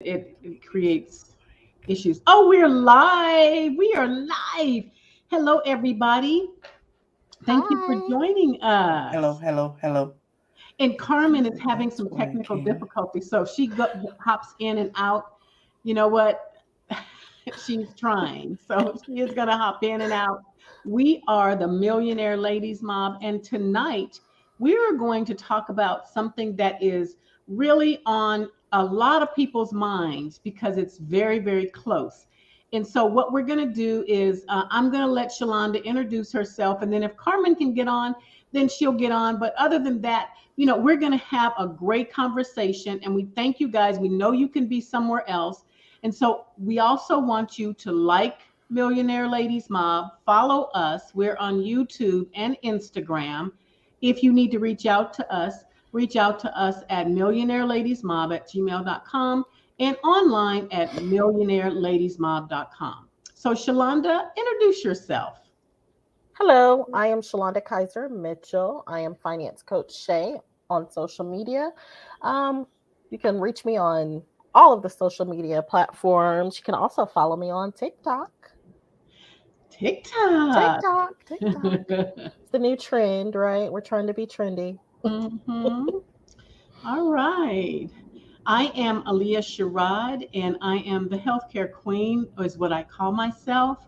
it creates issues. Oh, we're live. We are live. Hello, everybody. Thank you for Hi. joining Hello, us. hello, hello. And Carmen is having That's some why I technical came. difficulties, so hops in and out. You know what? She's trying, so she is going to hop in and out. We are the Millionaire Ladies Mob, and tonight we are going to talk about something that is really on a lot of people's minds because it's very, very close. And so, what we're going to do is I'm going to let Shalonda introduce herself, and then if Carmen can get on, then she'll get on. But other than that, we're going to have a great conversation, and we thank you guys. We know you can be somewhere else. And so we also want you to like Millionaire Ladies Mob, follow us. We're on YouTube and Instagram. If you need to reach out to us at millionaireladiesmob@gmail.com and online at millionaireladiesmob.com. So Shalonda, introduce yourself. Hello, I am Shalonda Kaiser Mitchell. I am finance coach Shay on social media. Um, you can reach me on all of the social media platforms. You can also follow me on TikTok. TikTok. TikTok. It's the new trend, right? We're trying to be trendy. hmm All right. I am Aaliyah Sherrod, and I am the healthcare queen, is what I call myself.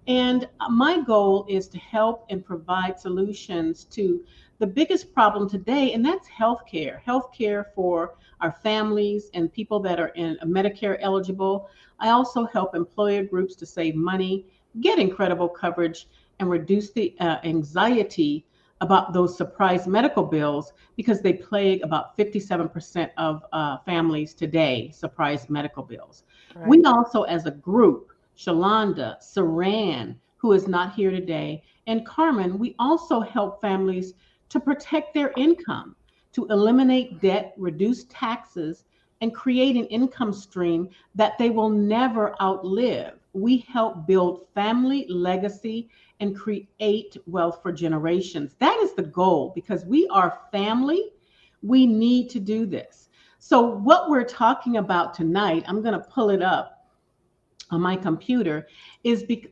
And my goal is to help and provide solutions to the biggest problem today, and that's healthcare. Healthcare for our families and people that are in Medicare eligible. I also help employer groups to save money, get incredible coverage, and reduce the anxiety about those surprise medical bills because they plague about 57% of families today, surprise medical bills. We Right. also, as a group, Shalonda, Saran, who is not here today, and Carmen, we also help families to protect their income, to eliminate debt, reduce taxes, and create an income stream that they will never outlive. We help build family legacy and create wealth for generations. That is the goal because we are family. We need to do this. So, what we're talking about tonight, I'm going to pull it up on my computer,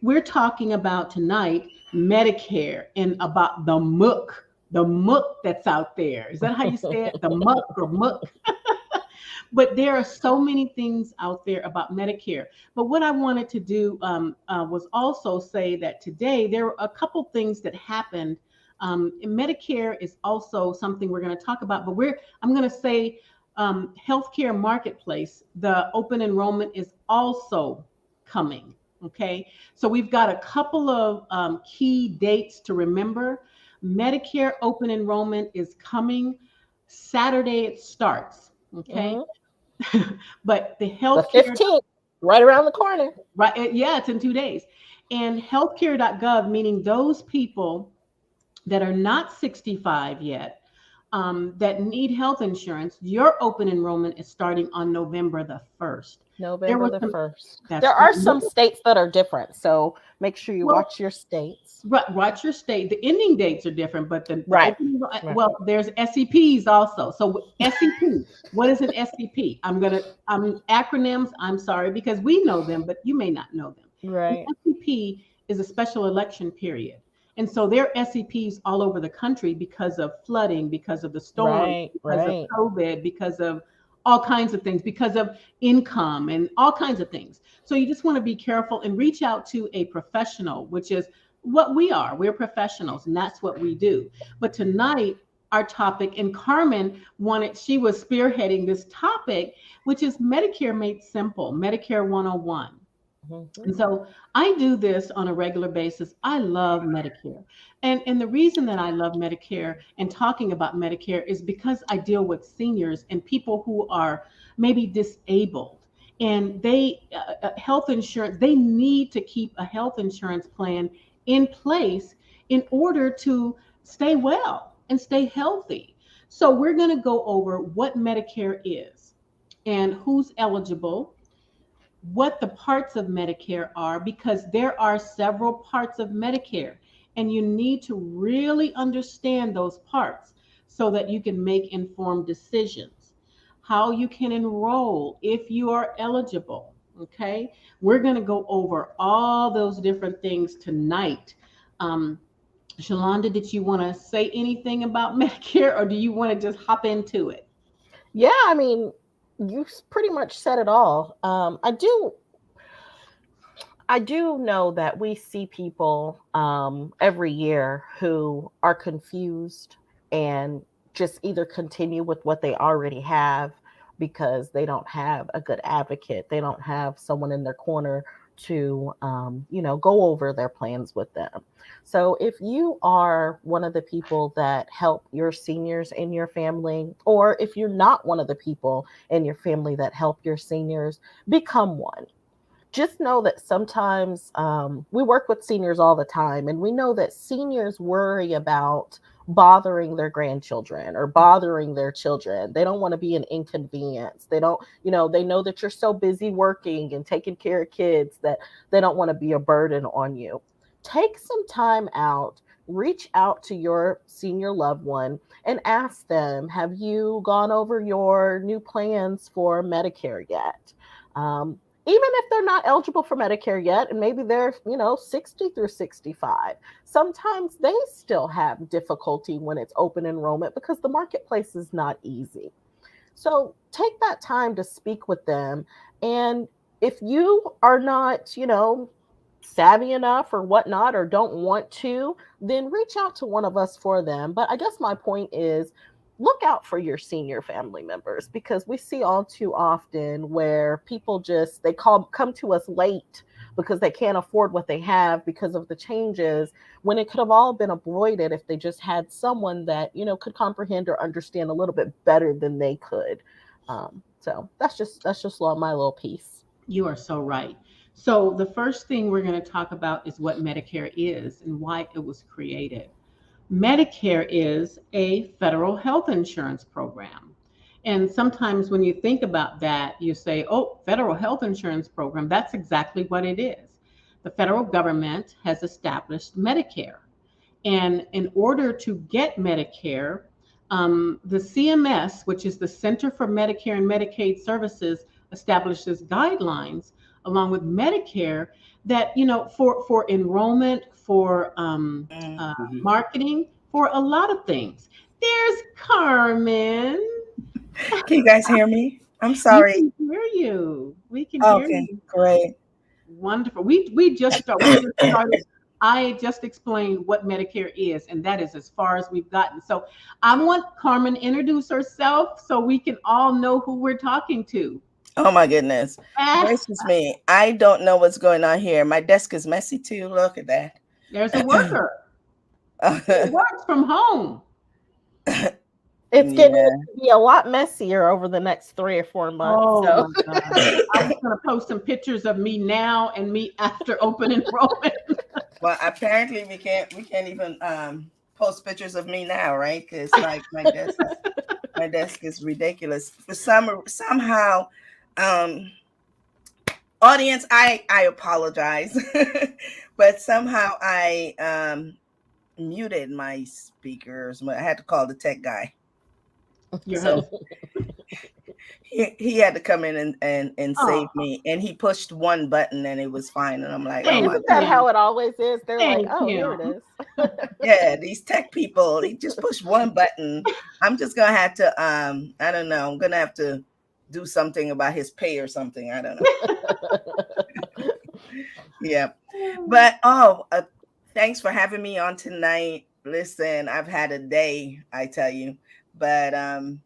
we're talking about tonight Medicare and about the muck that's out there. Is that how you say it? The muck or muck? But there are so many things out there about Medicare. But what I wanted to do was also say that today there are a couple things that happened. Medicare is also something we're going to talk about, but I'm going to say healthcare marketplace. The open enrollment is also coming. Okay, so we've got a couple of key dates to remember. Medicare open enrollment is coming Saturday. It starts. Okay, Mhm. but the The healthcare, 15th, right around the corner. right? Yeah, it's in 2 days. And healthcare.gov, meaning those people that are not 65 yet, that need health insurance, your open enrollment is starting on November the 1st. There November was the some, 1st. that's There are right. some states that are different, so make sure you Well, watch your states. watch your state. The ending dates are different, but the Right. opening, Right. well, there's SEPs also. So SEP, what is an SEP? Acronyms. I'm sorry because we know them, but you may not know them. An Right. SEP is a special election period. And so there are SEPs all over the country because of flooding, because of the storm, Right. because of Right. COVID, because of all kinds of things, because of income and all kinds of things. So you just want to be careful and reach out to a professional, which is what we are. We're professionals, and that's what we do. But tonight, our topic, and Carmen she was spearheading this topic, which is Medicare Made Simple, Medicare 101. Mhm. And so I do this on a regular basis. I love Medicare. And the reason that I love Medicare and talking about Medicare is because I deal with seniors and people who are maybe disabled and health insurance, they need to keep a health insurance plan in place in order to stay well and stay healthy. So we're going to go over what Medicare is and who's eligible, what the parts of Medicare are, because there are several parts of Medicare, and you need to really understand those parts so that you can make informed decisions. how you can enroll if you are eligible. Okay, we're going to go over all those different things tonight. Um, Shalonda, did you want to say anything about Medicare, or do you want to just hop into it? Yeah, I mean, you pretty much said it all. I do know that we see people every year who are confused and just either continue with what they already have because they don't have a good advocate. They don't have someone in their corner to, go over their plans with them. So if you are one of the people that help your seniors in your family, or if you're not one of the people in your family that help your seniors, become one. Just know that sometimes we work with seniors all the time, and we know that seniors worry about bothering their grandchildren or bothering their children. They don't want to be an inconvenience. They don't, they know that you're so busy working and taking care of kids that they don't want to be a burden on you. Take some time out, reach out to your senior loved one and ask them, have you gone over your new plans for Medicare yet? Even if they're not eligible for Medicare yet, and maybe they're, 60 through 65, sometimes they still have difficulty when it's open enrollment because the marketplace is not easy. So take that time to speak with them. And if you are not, savvy enough or whatnot, or don't want to, then reach out to one of us for them. But I guess my point is, look out for your senior family members, because we see all too often where people just they come to us late because they can't afford what they have because of the changes, when it could have all been avoided if they just had someone that could comprehend or understand a little bit better than they could. So that's just my little piece. You are so right. So, the first thing we're going to talk about is what Medicare is and why it was created. Medicare is a federal health insurance program. And sometimes when you think about that, you say, oh, federal health insurance program. That's exactly what it is. The federal government has established Medicare. And in order to get Medicare, the CMS, which is the Center for Medicare and Medicaid Services, establishes guidelines along with Medicare that, for enrollment, for Mhm. marketing, for a lot of things. There's Carmen. Can you guys hear me? I'm We sorry. can hear you. We can hear Okay, you. great. Wonderful. We just started. I just explained what Medicare is, and that is as far as we've gotten. So I want Carmen to introduce herself so we can all know who we're talking to. Oh my goodness. Ah, Gracious me. I don't know what's going on here. My desk is messy too. Look at that. there's a worker who works from home. It's getting Yeah. to be a lot messier over the next 3 or 4 months. Oh So my God. I was going to post some pictures of me now and me after open enrollment. Well, apparently we can't even post pictures of me now, right? Because like my desk is ridiculous. For somehow, um audience, I apologize. But somehow I muted my speakers. I had to call the tech guy. Your So husband. he had to come in and Oh, save me, and he pushed one button and it was fine, and I'm like, oh thanks, my isn't that god. how Kim. it always is? They're like, Thanks, oh, here it Kim. is. Yeah, these tech people, they just push one button. I'm just gonna have to I don't know, I'm gonna have to do something about his pay or something, I don't know. Yeah. But thanks for having me on tonight. Listen, I've had a day, I tell you. But I'm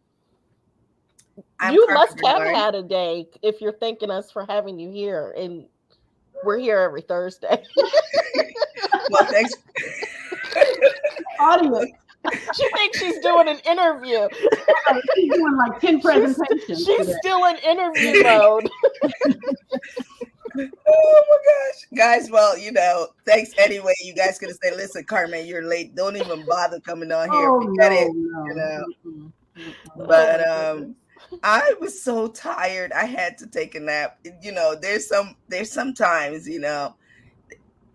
You must Carpenter have Yarn. had a day if you're thanking us for having you here. And we're here every Thursday. Well, thanks. Audience. She thinks she's doing an interview. She's doing like 10 She's presentations she's today. still in interview mode. Oh my gosh, guys. Well, thanks anyway. You guys could have said, "Listen, Carmen, you're late. Don't even bother coming on here. Oh, Forget it." no, You no. know. Mm-mm, mm-mm. Oh But my goodness. I was so tired. I had to take a nap. There's sometimes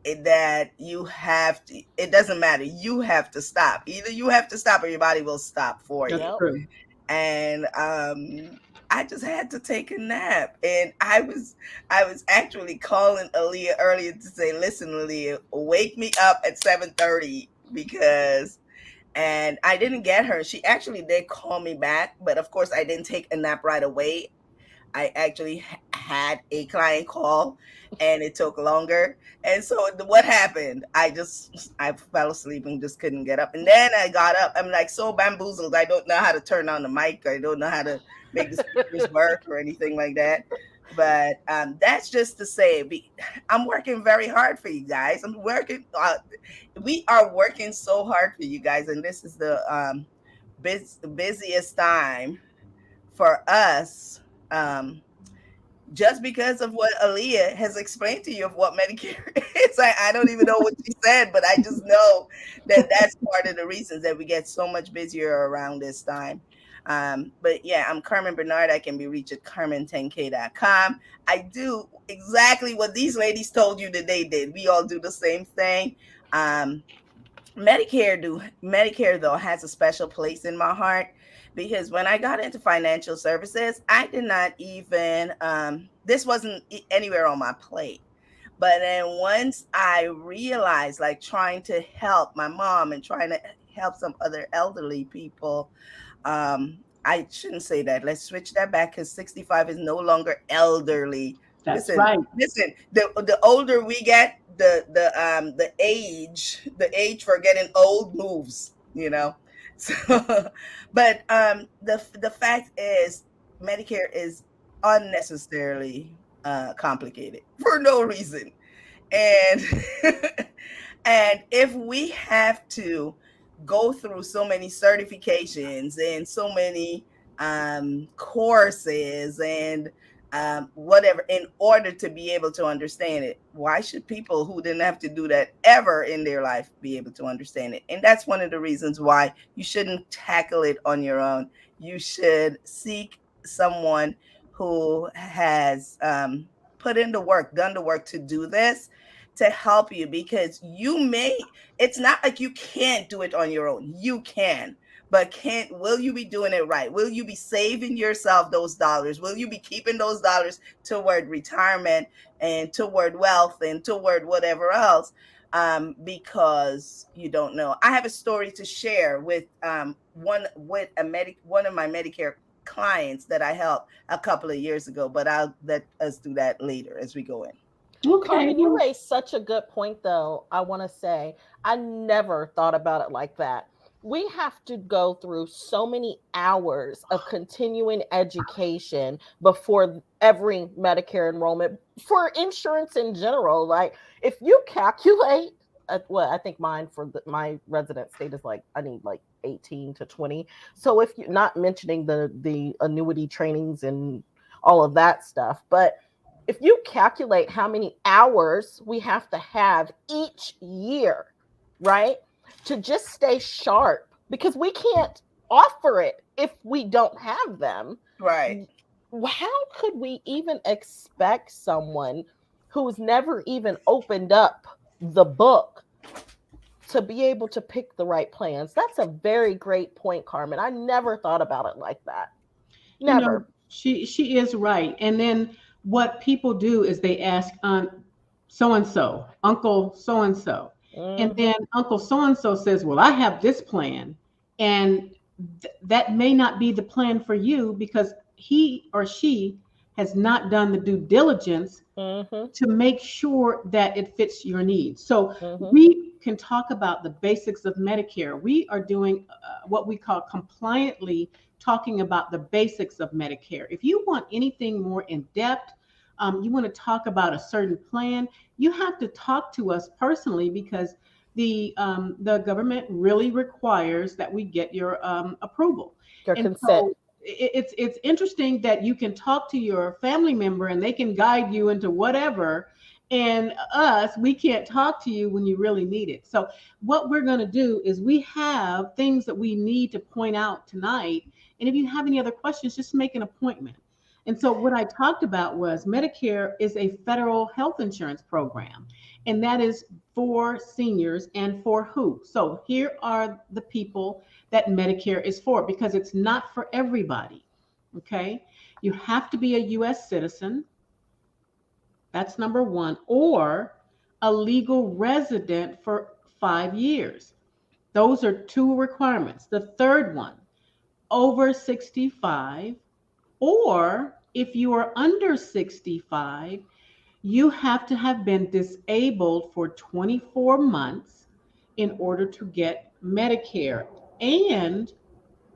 that you have to. It doesn't matter. You have to stop. Either you have to stop, or your body will stop for That's you. Yep. true. And I just had to take a nap. And I was actually calling Aaliyah earlier to say, listen, Aaliyah, wake me up at 7:30 because and I didn't get her. She actually did call me back, but of course I didn't take a nap right away. I actually had a client call and it took longer. And so what happened? I fell asleep and just couldn't get up. And then I got up. I'm like so bamboozled. I don't know how to turn on the mic. I don't know how to make the speakers work or anything like that. But that's just to say, I'm working very hard for you guys. I'm working. We are working so hard for you guys, and this is the busiest time for us, just because of what Aaliyah has explained to you of what Medicare is. I don't even know what she said, but I just know that that's part of the reasons that we get so much busier around this time. But yeah, I'm Carmen Bernard. I can be reached at carmen10k.com. I do exactly what these ladies told you that they did. We all do the same thing. Um, Medicare though has a special place in my heart because when I got into financial services, I did not even this wasn't anywhere on my plate. But then once I realized, like trying to help my mom and trying to help some other elderly people, I shouldn't say that. Let's switch that back because 65 is no longer elderly. That's Listen, right. listen. The older we get, the age for getting old moves. You know. So, but the fact is, Medicare is unnecessarily complicated for no reason, and and if we have to go through so many certifications and so many courses and whatever in order to be able to understand it, why should people who didn't have to do that ever in their life be able to understand it? And that's one of the reasons why you shouldn't tackle it on your own. You should seek someone who has put in the work, done the work to do this, to help you, because it's not like you can't do it on your own. You can, but will you be doing it right? Will you be saving yourself those dollars? Will you be keeping those dollars toward retirement and toward wealth and toward whatever else? Because you don't know. I have a story to share with one of my Medicare clients that I helped a couple of years ago, but I'll let us do that later as we go in. Okay. Carmen, you raised such a good point, though. I want to say, I never thought about it like that. We have to go through so many hours of continuing education before every Medicare enrollment for insurance in general. Like, if you calculate, I think mine for my resident state is like, I need like 18 to 20. So if you're not mentioning the annuity trainings and all of that stuff, but if you calculate how many hours we have to have each year, right, to just stay sharp, because we can't offer it if we don't have them. Right. How could we even expect someone who's never even opened up the book to be able to pick the right plans? That's a very great point, Carmen. I never thought about it like that. You know, Never. she is right. And then what people do is they ask Aunt so and so, Uncle so and so, and Mhm. then Uncle so and so says, "Well, I have this plan," and that may not be the plan for you because he or she has not done the due diligence Mhm. to make sure that it fits your needs. So Mhm. we can talk about the basics of Medicare. We are doing what we call compliantly talking about the basics of Medicare. If you want anything more in depth, you want to talk about a certain plan, you have to talk to us personally because the government really requires that we get your approval. Your And consent. so it's interesting that you can talk to your family member and they can guide you into whatever, and us, we can't talk to you when you really need it. So what we're going to do is we have things that we need to point out tonight, and if you have any other questions, just make an appointment. And so what I talked about was Medicare is a federal health insurance program, and that is for seniors and for who. So here are the people that Medicare is for because it's not for everybody. Okay. You have to be a US citizen. That's number one. Or a legal resident for 5 years. Those are two requirements. The third one, over 65, or if you are under 65, you have to have been disabled for 24 months in order to get Medicare. And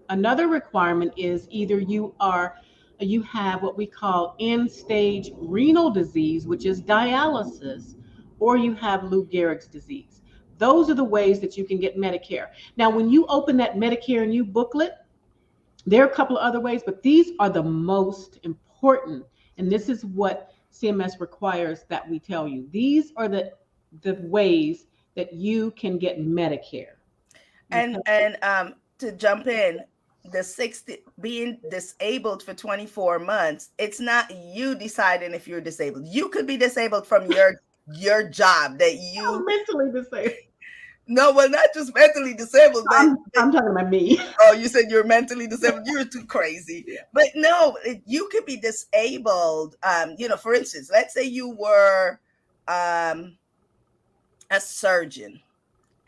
another requirement is either you have what we call end stage renal disease, which is dialysis, or you have Lou Gehrig's disease. Those are the ways that you can get Medicare. Now, when you open that Medicare and You booklet, there are a couple of other ways, but these are the most important. And this is what CMS requires that we tell you. These are the ways that you can get Medicare. Okay. And to jump in, the 60 being disabled for 24 months, it's not you deciding if you're disabled. You could be disabled from your job that I'm you mentally disabled. no, well, not just mentally disabled, but I'm talking about me. oh, you said you're mentally disabled. You're too crazy. But no, you could be disabled. For instance, let's say you were a surgeon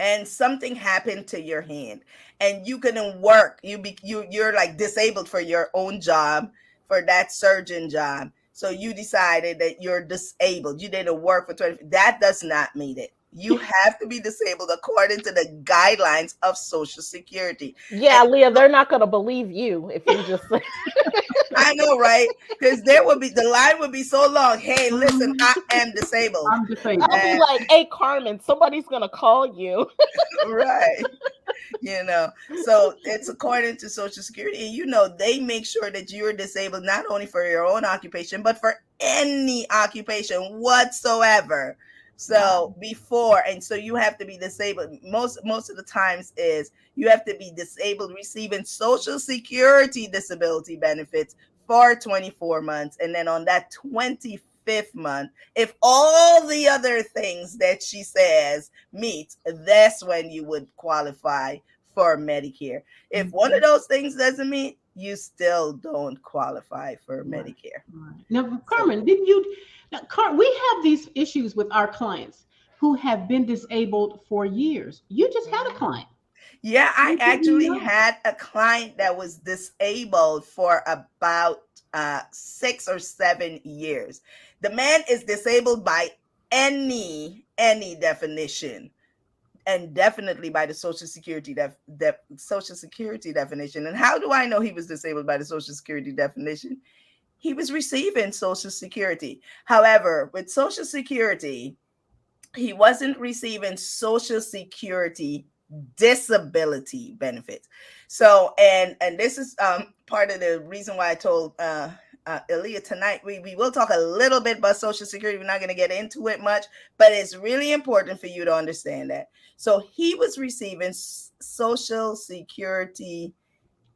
and something happened to your hand and you couldn't work. You're like disabled for your own job, for that surgeon job. So you decided that you're disabled. You didn't work for 20. That does not mean it. You have to be disabled according to the guidelines of Social Security. Yeah, Leah, they're not going to believe you if you just say. I know, right? Because the line would be so long. Hey, listen, I am disabled. I'm disabled. I'll be like, hey, Carmen, somebody's going to call you. Right. So it's according to Social Security. And they make sure that you're disabled not only for your own occupation, but for any occupation whatsoever. So so you have to be disabled. Most of the times is you have to be disabled receiving Social Security disability benefits for 24 months. And then on that 25th month, if all the other things that she says meet, that's when you would qualify for Medicare. If one of those things doesn't meet, you still don't qualify for Medicare. Right. Now, Carmen, we have these issues with our clients who have been disabled for years. You just had a client. Yeah, I You didn't actually know. had a client that was disabled for about 6 or 7 years. The man is disabled by any definition, and definitely by the Social Security Social Security definition. And how do I know he was disabled by the Social Security definition? He was receiving Social Security. However, with Social Security, he wasn't receiving Social Security disability benefits. So, and this is part of the reason why I told Aaliyah tonight, we will talk a little bit about Social Security. We're not going to get into it much, but it's really important for you to understand that. So he was receiving Social Security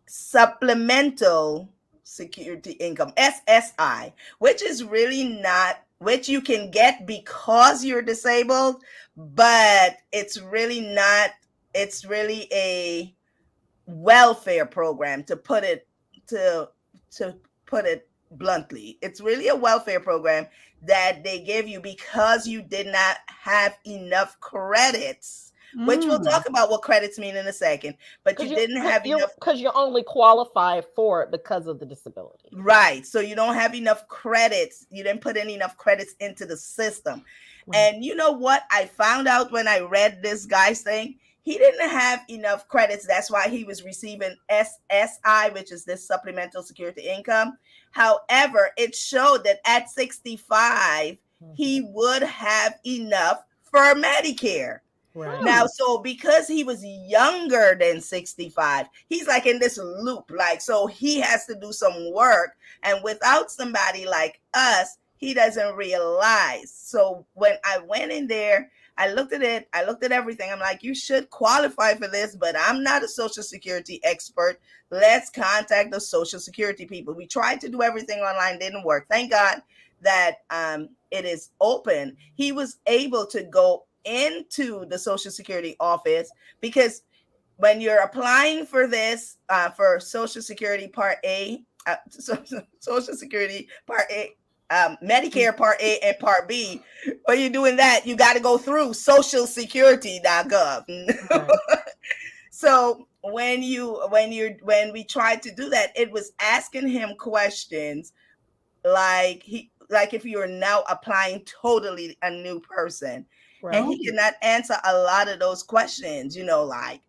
supplemental security income, SSI, which is really not, which you can get because you're disabled, but it's really not, it's really a welfare program, to put it bluntly. It's really a welfare program that they give you because you did not have enough credits, which we'll talk about what credits mean in a second, but you didn't have enough. Because you only qualify for it because of the disability. Right. So you don't have enough credits. You didn't put in enough credits into the system. And you know what I found out when I read this guy's thing? He didn't have enough credits. That's why he was receiving SSI, which is this supplemental security income. However, it showed that at 65, he would have enough for Medicare. Right. Now, so because he was younger than 65, he's like in this loop, like, so he has to do some work. And without somebody like us, he doesn't realize. So when I went in there, I looked at it, I looked at everything. I'm like, you should qualify for this, but I'm not a Social Security expert. Let's contact the Social Security people. We tried to do everything online, didn't work. Thank God that it is open. He was able to go into the Social Security office, because when you're applying for this, for Social Security Part A, Social Security Part A, Medicare Part A and Part B. When you're doing that, you got to go through socialsecurity.gov. Right. So when we tried to do that, it was asking him questions like if you are now applying totally a new person, and Right. he cannot answer a lot of those questions. Like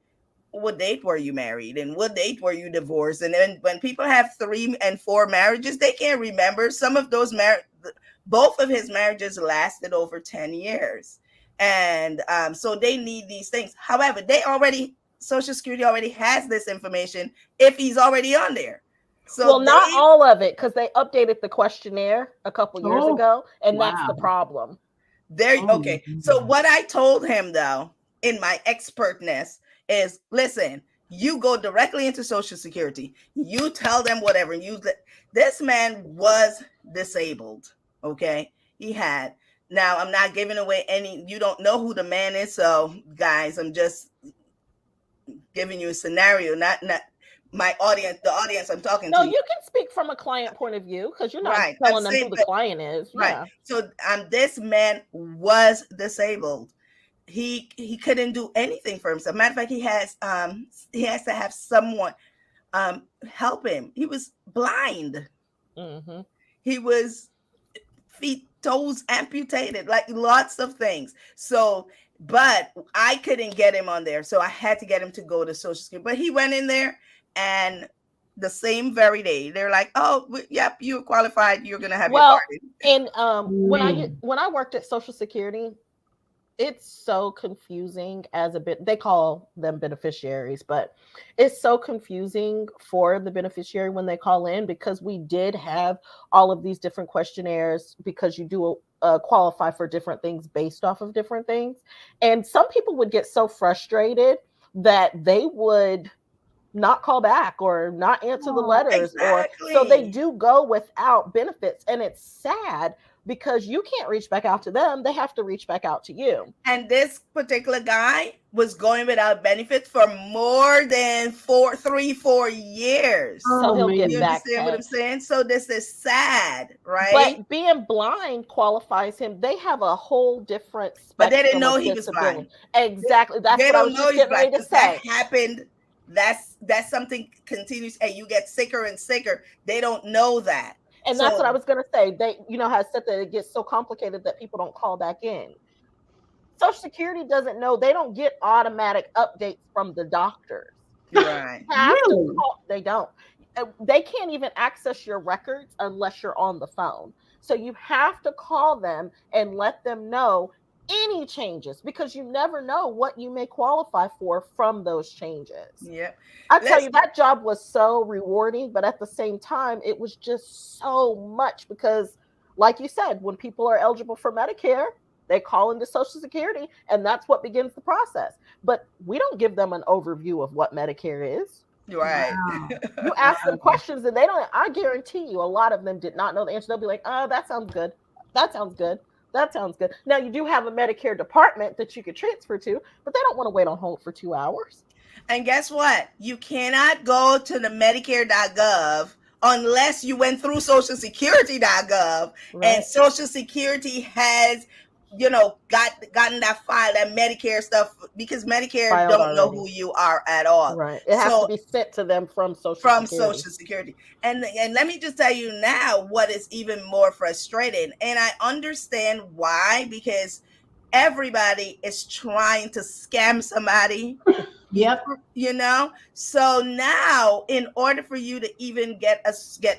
what date were you married and what date were you divorced? And then when people have 3 and 4 marriages, they can't remember. Some of those both of his marriages lasted over 10 years, and so they need these things. However, Social Security already has this information if he's already on there. So Well, not all of it, because they updated the questionnaire a couple years Oh, ago, and that's wow. the problem. okay. So what I told him, though, in my expertness, is listen, you go directly into Social Security. You tell them whatever. This man was disabled. Okay, he had. Now I'm not giving away any. You don't know who the man is, so guys, I'm just giving you a scenario, not my audience, the audience I'm talking No, to. you can speak from a client point of view, because you're not Right. telling them who the client is. Right. Yeah. So this man was disabled. He couldn't do anything for himself. Matter of fact, he has to have someone help him. He was blind. Mm-hmm. He was feet, toes amputated, like lots of things. So, but I couldn't get him on there, so I had to get him to go to Social Security. But he went in there, and the same very day, they're like, "Oh, yep, you're qualified. You're gonna have your card." And when I worked at Social Security, it's so confusing as a bit. They call them beneficiaries, but it's so confusing for the beneficiary when they call in, because we did have all of these different questionnaires, because you do qualify for different things based off of different things. And some people would get so frustrated that they would not call back or not answer the letters, exactly. Or so they do go without benefits. And it's sad, because you can't reach back out to them. They have to reach back out to you. And this particular guy was going without benefits for more than 4 years. So he'll get you back. Understand what I'm saying? So this is sad, right? But being blind qualifies him. They have a whole different spectrum. But they didn't know he was blind. Exactly. That's what I was just getting ready to say. That happened. That's something continues, and you get sicker and sicker. They don't know that. And that's what I was going to say. They, how I said that it gets so complicated that people don't call back in. Social Security doesn't know. They don't get automatic updates from the doctors. Right. Really? They don't. They can't even access your records unless you're on the phone. So you have to call them and let them know any changes, because you never know what you may qualify for from those changes. Yeah. I tell you, that job was so rewarding, but at the same time, it was just so much, because like you said, when people are eligible for Medicare, they call into Social Security, and that's what begins the process. But we don't give them an overview of what Medicare is. Right. Wow. You ask them questions and they don't. I guarantee you, a lot of them did not know the answer. They'll be like, "Oh, that sounds good. That sounds good. That sounds good." Now, you do have a Medicare department that you could transfer to, but they don't want to wait on hold for 2 hours. And guess what? You cannot go to the Medicare.gov unless you went through socialsecurity.gov, right. And Social Security has, gotten that file, that Medicare stuff, because Medicare don't know who you are at all. Right. It has to be sent to them from Social Security. And let me just tell you now what is even more frustrating. And I understand why, because everybody is trying to scam somebody. Yep. So now, in order for you to even get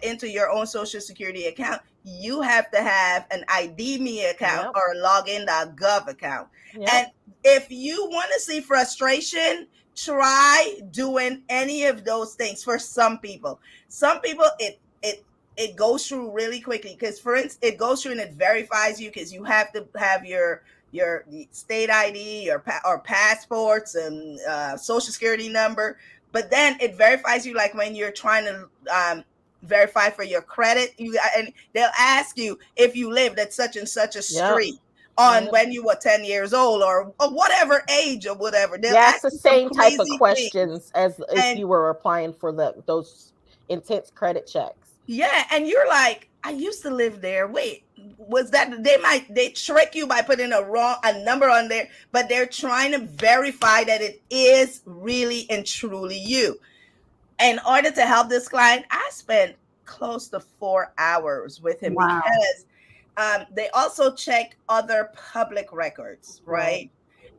into your own Social Security account, you have to have an ID.me account, or a login.gov account. Yep. And if you want to see frustration, try doing any of those things. For some people, it goes through really quickly, because, for instance, it goes through and it verifies you, because you have to have your state ID or passports and Social Security number. But then it verifies you, like when you're trying to verify for your credit, and they'll ask you if you lived at such and such a street on when you were 10 years old or whatever age or whatever. They'll ask the same type of questions as if you were applying for those intense credit checks. Yeah, and you're like, I used to live there. Wait, was that they trick you by putting a number on there, but they're trying to verify that it is really and truly you. In order to help this client, I spent close to 4 hours with him Wow. because they also check other public records, right?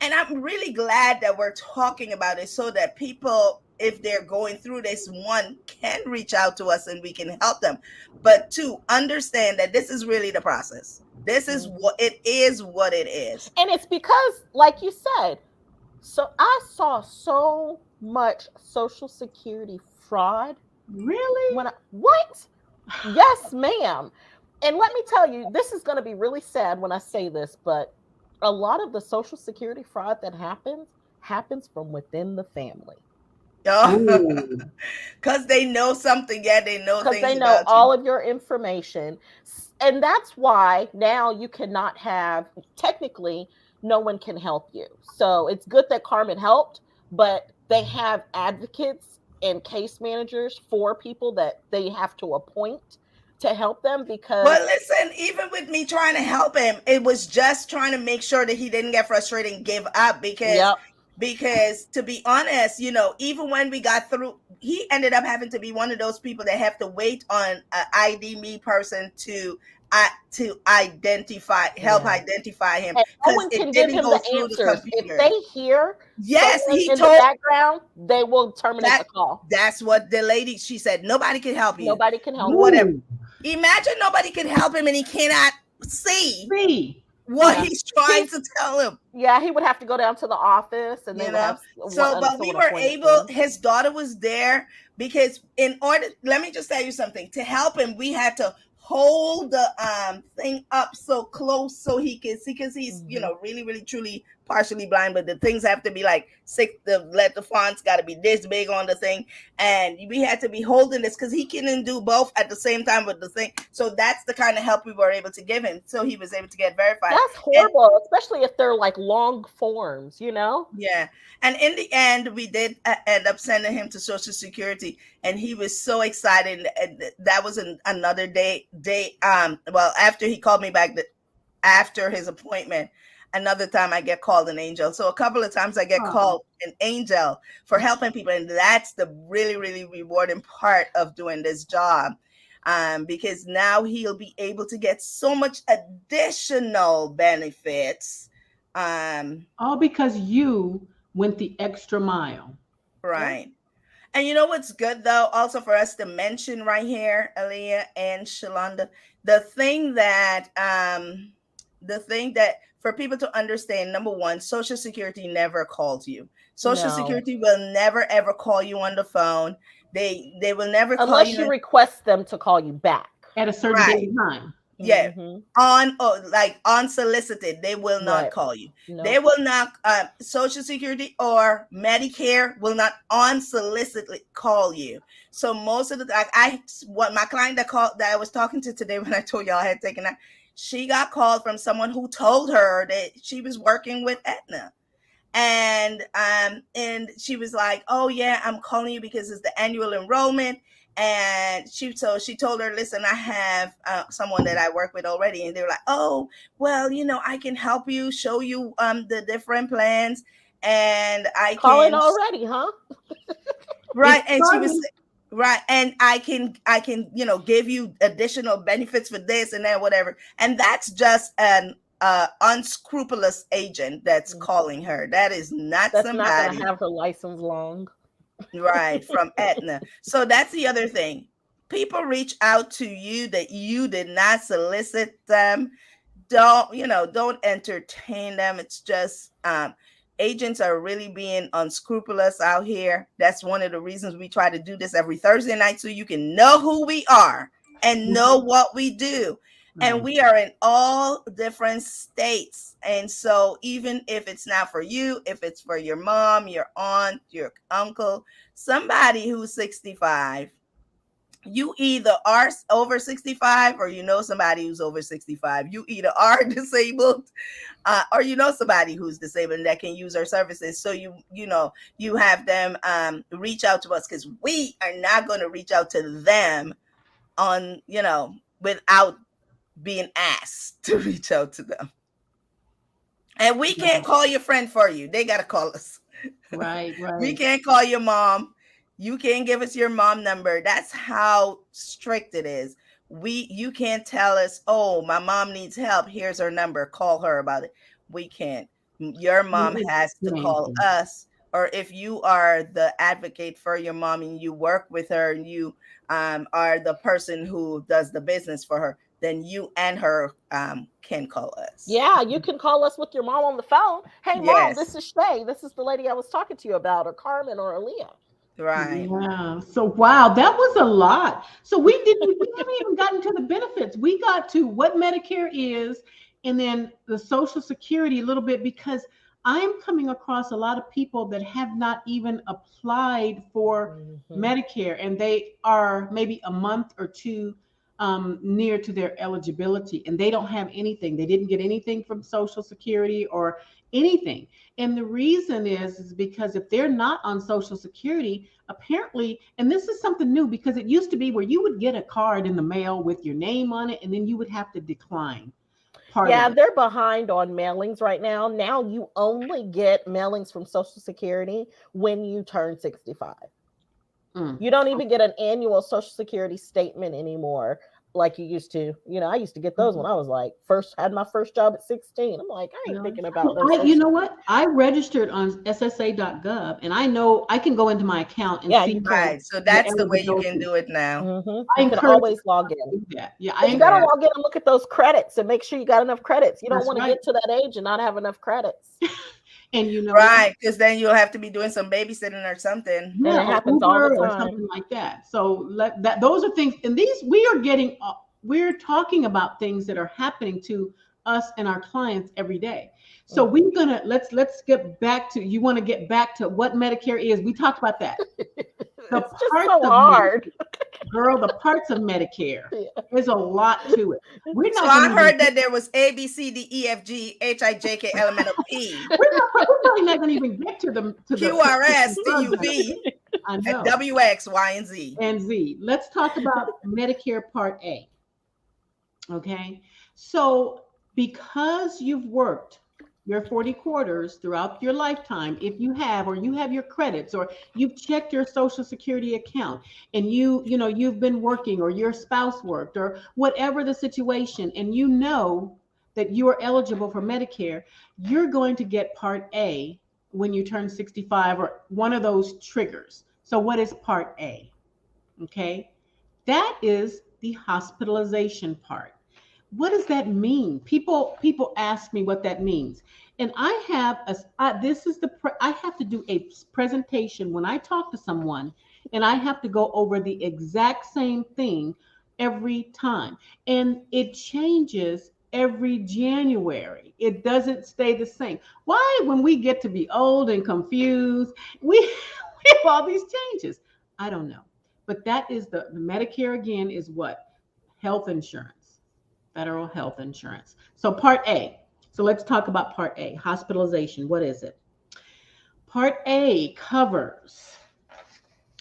And I'm really glad that we're talking about it so that people, if they're going through this, one, can reach out to us and we can help them. But two, understand that this is really the process. This is what it is, what it is. And it's because, like you said, so I saw so much Social Security fraud. Really? What? Yes, ma'am. And let me tell you, this is going to be really sad when I say this, but a lot of the Social Security fraud that happens from within the family. Oh, because they know something. Yeah, they know Because things they know about all you. of your information. And that's why now you cannot have, technically, no one can help you. So it's good that Carmen helped, but they have advocates and case managers for people that they have to appoint to help them because. Well, listen, even with me trying to help him, it was just trying to make sure that he didn't get frustrated and give up Yep. because to be honest, even when we got through, he ended up having to be one of those people that have to wait on an ID me person to help identify him And no because one it can give didn't him go the through the answers. If computer. they hear Yes, someone he in the told background, they will terminate the call. that's what the lady, she said, nobody can help you. Nobody can help Whatever. you. Imagine nobody can help him and he cannot see what Yeah. he's trying to tell him. Yeah, he would have to go down to the office and they would have So, but we someone were appointed able, for him. his daughter was there because let me just tell you something, to help him, we had to hold the thing up so close so he can see, because he's really, really, truly partially blind, but the things have to be like the fonts got to be this big on the thing, and we had to be holding this because he couldn't do both at the same time with the thing. So that's the kind of help we were able to give him, so he was able to get verified. That's horrible, especially if they're like long forms, Yeah. And in the end, we did end up sending him to Social Security, and he was so excited. And that was another day. Well, after he called me back, after his appointment, another time I get called an angel. So a couple of times I get called an angel for helping people, and that's the really, really rewarding part of doing this job. Because now he'll be able to get so much additional benefits. All because you went the extra mile. Right. And you know what's good though, also for us to mention right here, Aaliyah and Shalonda, the thing that for people to understand, number one, Social Security never calls you. Social Security will never ever call you on the phone. They will never call unless you request them to call you back at a certain date and time. Yeah, like unsolicited, they will not call you. They will not. Social Security or Medicare will not unsolicited call you. So most of the what my client that I was talking to today, when I told y'all I had taken that, she got called from someone who told her that she was working with Aetna. And she was like, oh yeah, I'm calling you because it's the annual enrollment. And she told her, listen, I have someone that I work with already. And they were like, oh, well, I can help you, show you the different plans. And I calling already, huh? Right. And she was right. And I can, give you additional benefits for this and that, whatever. And that's just an unscrupulous agent that's calling her. That is not somebody not going to have her license long. Right, from Aetna. So that's the other thing. People reach out to you that you did not solicit them. Don't entertain them. It's just agents are really being unscrupulous out here. That's one of the reasons we try to do this every Thursday night, so you can know who we are and know what we do. And we are in all different states. And so even if it's not for you, if it's for your mom, your aunt, your uncle, somebody who's 65, you either are over 65 or you know somebody who's over 65. You either are disabled or you know somebody who's disabled and that can use our services. So you have them reach out to us, because we are not going to reach out to them on, without being asked to reach out to them. And we can't call your friend for you. They got to call us. Right. We can't call your mom. You can't give us your mom number. That's how strict it is. You can't tell us, oh, my mom needs help. Here's her number. Call her about it. We can't. Your mom has to call us. Or if you are the advocate for your mom and you work with her and you are the person who does the business for her, then you and her can call us. Yeah, you can call us with your mom on the phone. Hey, Mom, this is Shay. This is the lady I was talking to you about, or Carmen or Aaliyah. Right. Yeah. So wow, that was a lot. So we haven't even gotten to the benefits. We got to what Medicare is, and then the Social Security a little bit, because I'm coming across a lot of people that have not even applied for Medicare, and they are maybe a month or two near to their eligibility, and they don't have anything. They didn't get anything from Social Security or anything. And the reason is because if they're not on Social Security, apparently, and this is something new, because it used to be where you would get a card in the mail with your name on it, and then you would have to decline. Yeah, they're behind on mailings right now. Now you only get mailings from Social Security when you turn 65. You don't even get an annual Social Security statement anymore like you used to. I used to get those when I was like had my first job at 16. I'm like, I ain't thinking about those. You know what? I registered on SSA.gov, and I know I can go into my account and see. Right. So that's the way you can do it now. You can always log in. Yeah, you gotta log in and look at those credits and make sure you got enough credits. You don't want to get to that age and not have enough credits. And right, because then you'll have to be doing some babysitting or something. Yeah, and it happens all the time. Or something like that. So those are things, and these we're talking about things that are happening to us and our clients every day. So we're gonna let's get back to, you want to get back to what Medicare is. We talked about that. It's just so hard. Girl, the parts of Medicare. There's a lot to it. I heard that there was A, B, C, D, E, F, G, H, I, J, K, L, M, N, O, P. We're probably not going to even get to the Q, R, S, T, U, V, and W, X, Y, and Z. And Z. Let's talk about Medicare Part A. Okay. So because you've worked your 40 quarters throughout your lifetime, if you have, or you have your credits, or you've checked your Social Security account, and you've been working, or your spouse worked, or whatever the situation, and you know that you are eligible for Medicare, you're going to get Part A when you turn 65, or one of those triggers. So what is Part A? Okay. That is the hospitalization part. What does that mean? People ask me what that means, and I have I have to do a presentation when I talk to someone, and I have to go over the exact same thing every time, and it changes every January. It doesn't stay the same. Why, when we get to be old and confused, we have all these changes? I don't know, but that is the Medicare again is what? Health insurance. Federal health insurance. So Part A. So let's talk about Part A, hospitalization. What is it? Part A covers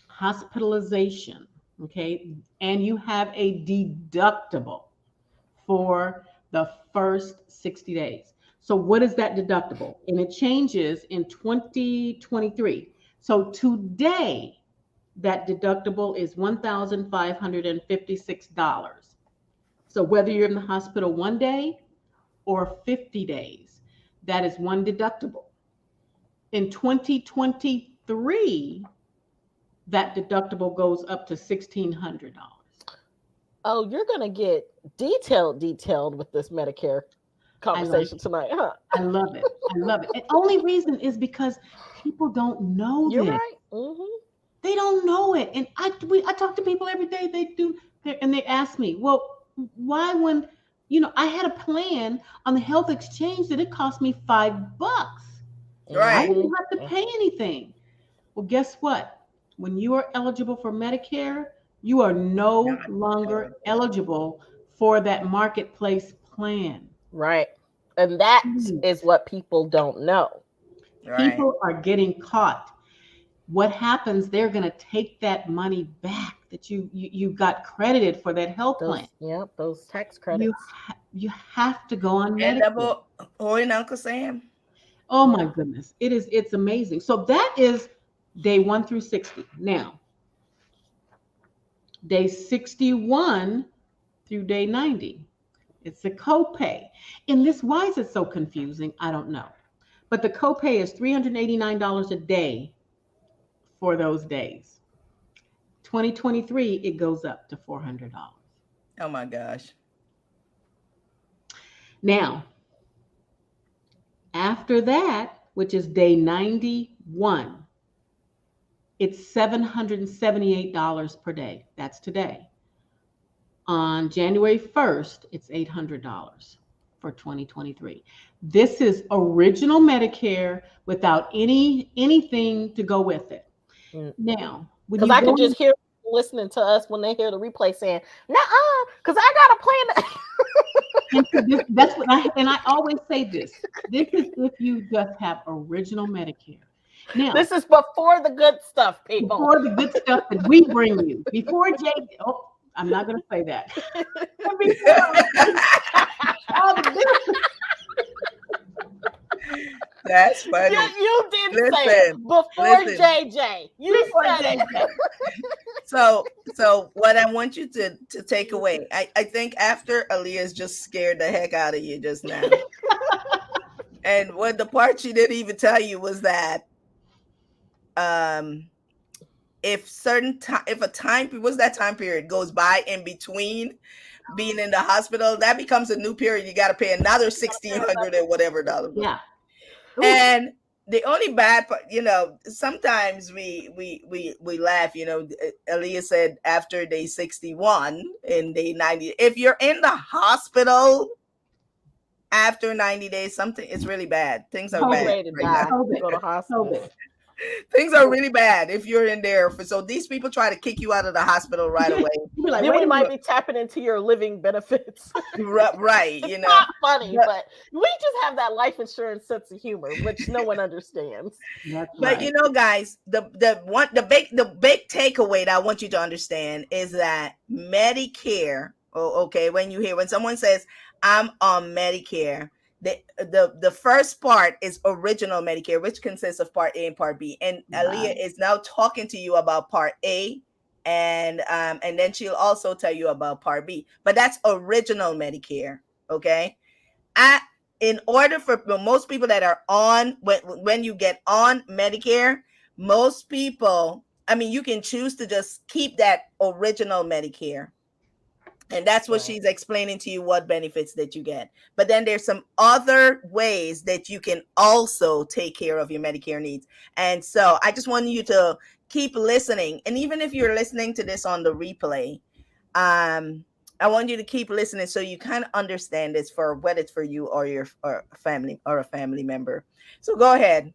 hospitalization, okay? And you have a deductible for the first 60 days. So what is that deductible? And it changes in 2023. So today, that deductible is $1,556. So whether you're in the hospital 1 day or 50 days, that is one deductible. In 2023, that deductible goes up to $1,600. Oh, you're going to get detailed with this Medicare conversation tonight, huh? I love it. I love it. And only reason is because people don't know You're this. right. Mm-hmm. They don't know it. And I talk to people every day. They do, and they ask me, well, why, when I had a plan on the health exchange that it cost me $5. Right. I didn't have to pay anything. Well, guess what? When you are eligible for Medicare, You are no longer eligible for that marketplace plan. Right. And that is Please. what people don't know. Right. People are getting caught. What happens? They're going to take that money back that you got credited for that health plan. Those tax You credits. you have to go on And Medicare. double and Uncle Sam. Oh my Yeah. goodness, it's amazing. So that is day 1 through 60. Now, day 61 through day 90. It's a copay. And this, why is it so confusing? I don't know. But the copay is $389 a day for those days. 2023, it goes up to $400. Oh my gosh. Now, after that, which is day 91, it's $778 per day. That's today. On January 1st, it's $800 for 2023. This is original Medicare without anything to go with it. Now, when Because you I go could just hear people listening to us when they hear the replay saying, "Nah, because I got a plan." into this, that's what I always say this. This is if you just have original Medicare. Now, This is before the good stuff, people. before the good stuff that we bring you, before Jay, oh, I'm not going to say that. All the good. That's funny. You did say it Listen, before listen. JJ. You Before said it. JJ. So what I want you to take away, I think after Aaliyah's just scared the heck out of you just now. And what the part she didn't even tell you was that if a time what's that time period goes by in between being in the hospital, that becomes a new period. You got to pay another $1,600 or whatever dollars. Yeah. Ooh. And the only bad part, sometimes we laugh. Aaliyah said after day 61 and day 90, if you're in the hospital after 90 days, something is really bad. Things are bad Ready to right die. now. Go to hospital. Things are really bad if you're in there. So these people try to kick you out of the hospital right away. Like, Then we might be tapping into your living benefits. Right. It's not funny, but we just have that life insurance sense of humor, which no one understands. But guys, the big takeaway that I want you to understand is that Medicare. Okay, when someone says I'm on Medicare, the first part is original Medicare, which consists of Part A and Part B. And Aaliyah is now talking to you about Part A, and then she'll also tell you about Part B. But that's original Medicare. Okay, in order for most people that are on, when you get on Medicare, most people, you can choose to just keep that original Medicare. And that's what she's explaining to you, what benefits that you get. But then there's some other ways that you can also take care of your Medicare needs. And so I just want you to keep listening. And even if you're listening to this on the replay, I want you to keep listening so you kind of understand this, for whether it's for you or a family member. So go ahead.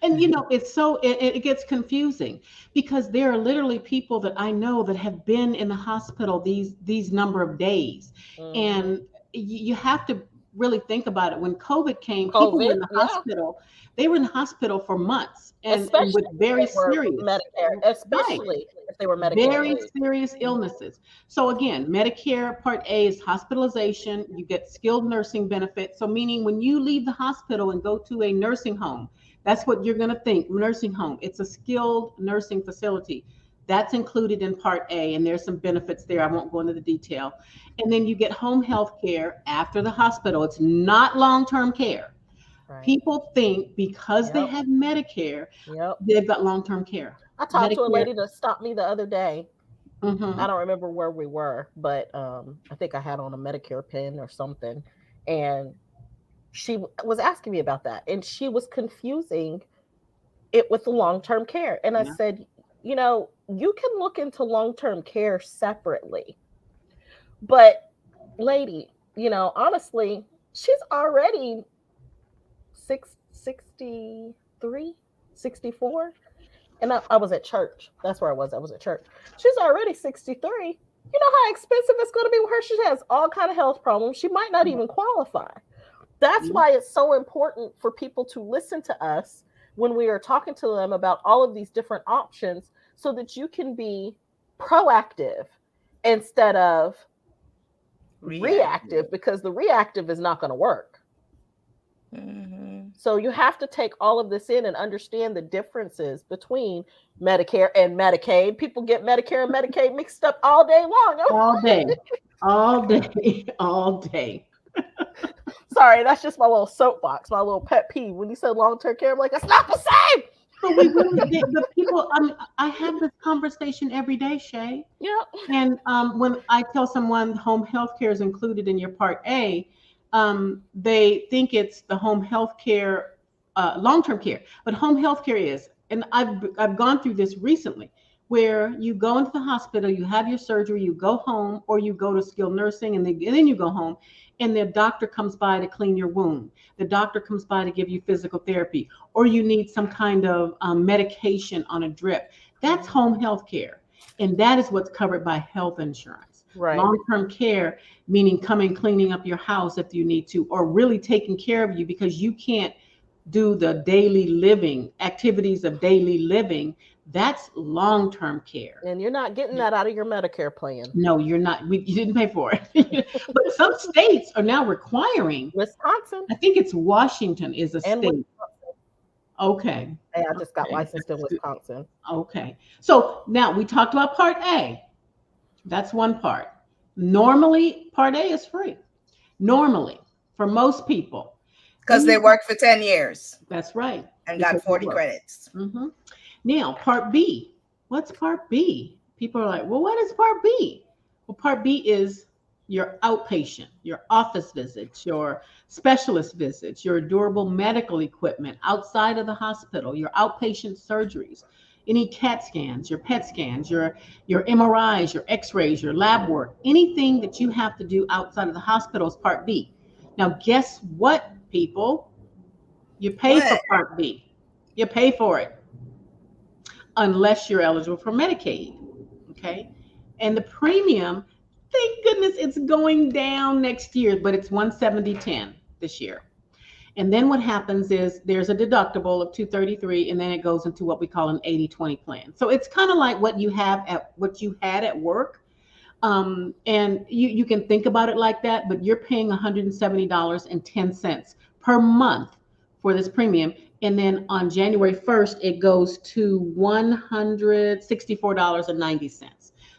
And it's so it gets confusing, because there are literally people that I know that have been in the hospital these number of days. And you have to really think about it. When COVID came, people were in the hospital. They were in the hospital for months, and with very serious Medicare, especially if they were Medicare, very serious illnesses. So again, Medicare Part A is hospitalization. You get skilled nursing benefits. So meaning when you leave the hospital and go to a nursing home, that's what you're going to think. Nursing home. It's a skilled nursing facility. That's included in Part A, and there's some benefits there. I won't go into the detail. And then you get home health care after the hospital. It's not long-term care. Right. People think because they have Medicare, they've got long-term care. I talked to a lady that stopped me the other day. I don't remember where we were, but I think I had on a Medicare pin or something. And she was asking me about that. And she was confusing it with the long-term care. And I said, you can look into long-term care separately. But lady, honestly, she's already 63, 64. and I was at church. That's where I was. I was at church. She's already 63. You know how expensive it's going to be with her? She has all kind of health problems. She might not even qualify. That's why it's so important for people to listen to us when we are talking to them about all of these different options, so that you can be proactive instead of reactive, because the reactive is not going to work. So you have to take all of this in and understand the differences between Medicare and Medicaid. People get Medicare and Medicaid mixed up all day long. All day, all day, all day. Sorry, that's just my little soapbox, my little pet peeve. When you said long-term care, I'm like, it's not the same. But we really did. The people, I have this conversation every day, Shay. Yeah. And when I tell someone home health care is included in your Part A, they think it's the home health care, long-term care, but home health care is. And I've gone through this recently, where you go into the hospital, you have your surgery, you go home, or you go to skilled nursing, and then you go home, and the doctor comes by to clean your wound. The doctor comes by to give you physical therapy, or you need some kind of medication on a drip. That's home health care. And that is what's covered by health insurance. Right. Long-term care, meaning coming, cleaning up your house if you need to, or really taking care of you because you can't do the daily living, activities of daily living. That's long-term care. And you're not getting that out of your Medicare plan. No, you're not. You didn't pay for it. But some states are now requiring. Wisconsin. I think it's Washington is a And state. Okay. Hey, I just got licensed in Wisconsin. Okay. So now we talked about Part A. That's one part. Normally, Part A is free. Normally, for most people. Because they worked for 10 years. That's right. And got 40 credits. Mm-hmm. Now, Part B. What's Part B? People are like, well, what is Part B? Well, Part B is your outpatient, your office visits, your specialist visits, your durable medical equipment outside of the hospital, your outpatient surgeries, any CAT scans, your PET scans, your MRIs, your x-rays, your lab work, anything that you have to do outside of the hospital is Part B. Now, guess what, people? You pay for Part B. You pay for it. Unless you're eligible for Medicaid, okay? And the premium, thank goodness it's going down next year, but it's $170.10 this year. And then what happens is there's a deductible of $233, and then it goes into what we call an 80-20 plan. So it's kind of like what you had at work. And you can think about it like that, but you're paying $170.10 per month for this premium. And then on January 1st, it goes to $164.90.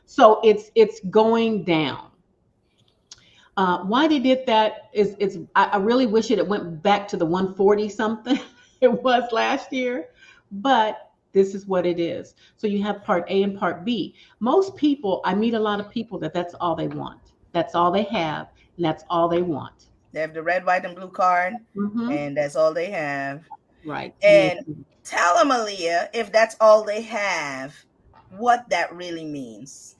So it's going down. Why they did that is I really wish it went back to the 140 something it was last year, but this is what it is. So you have Part A and Part B. Most people, I meet a lot of people that's all they want. That's all they have, and that's all they want. They have the red, white, and blue card, and that's all they have. Right. And tell them, Aaliyah, if that's all they have, what that really means.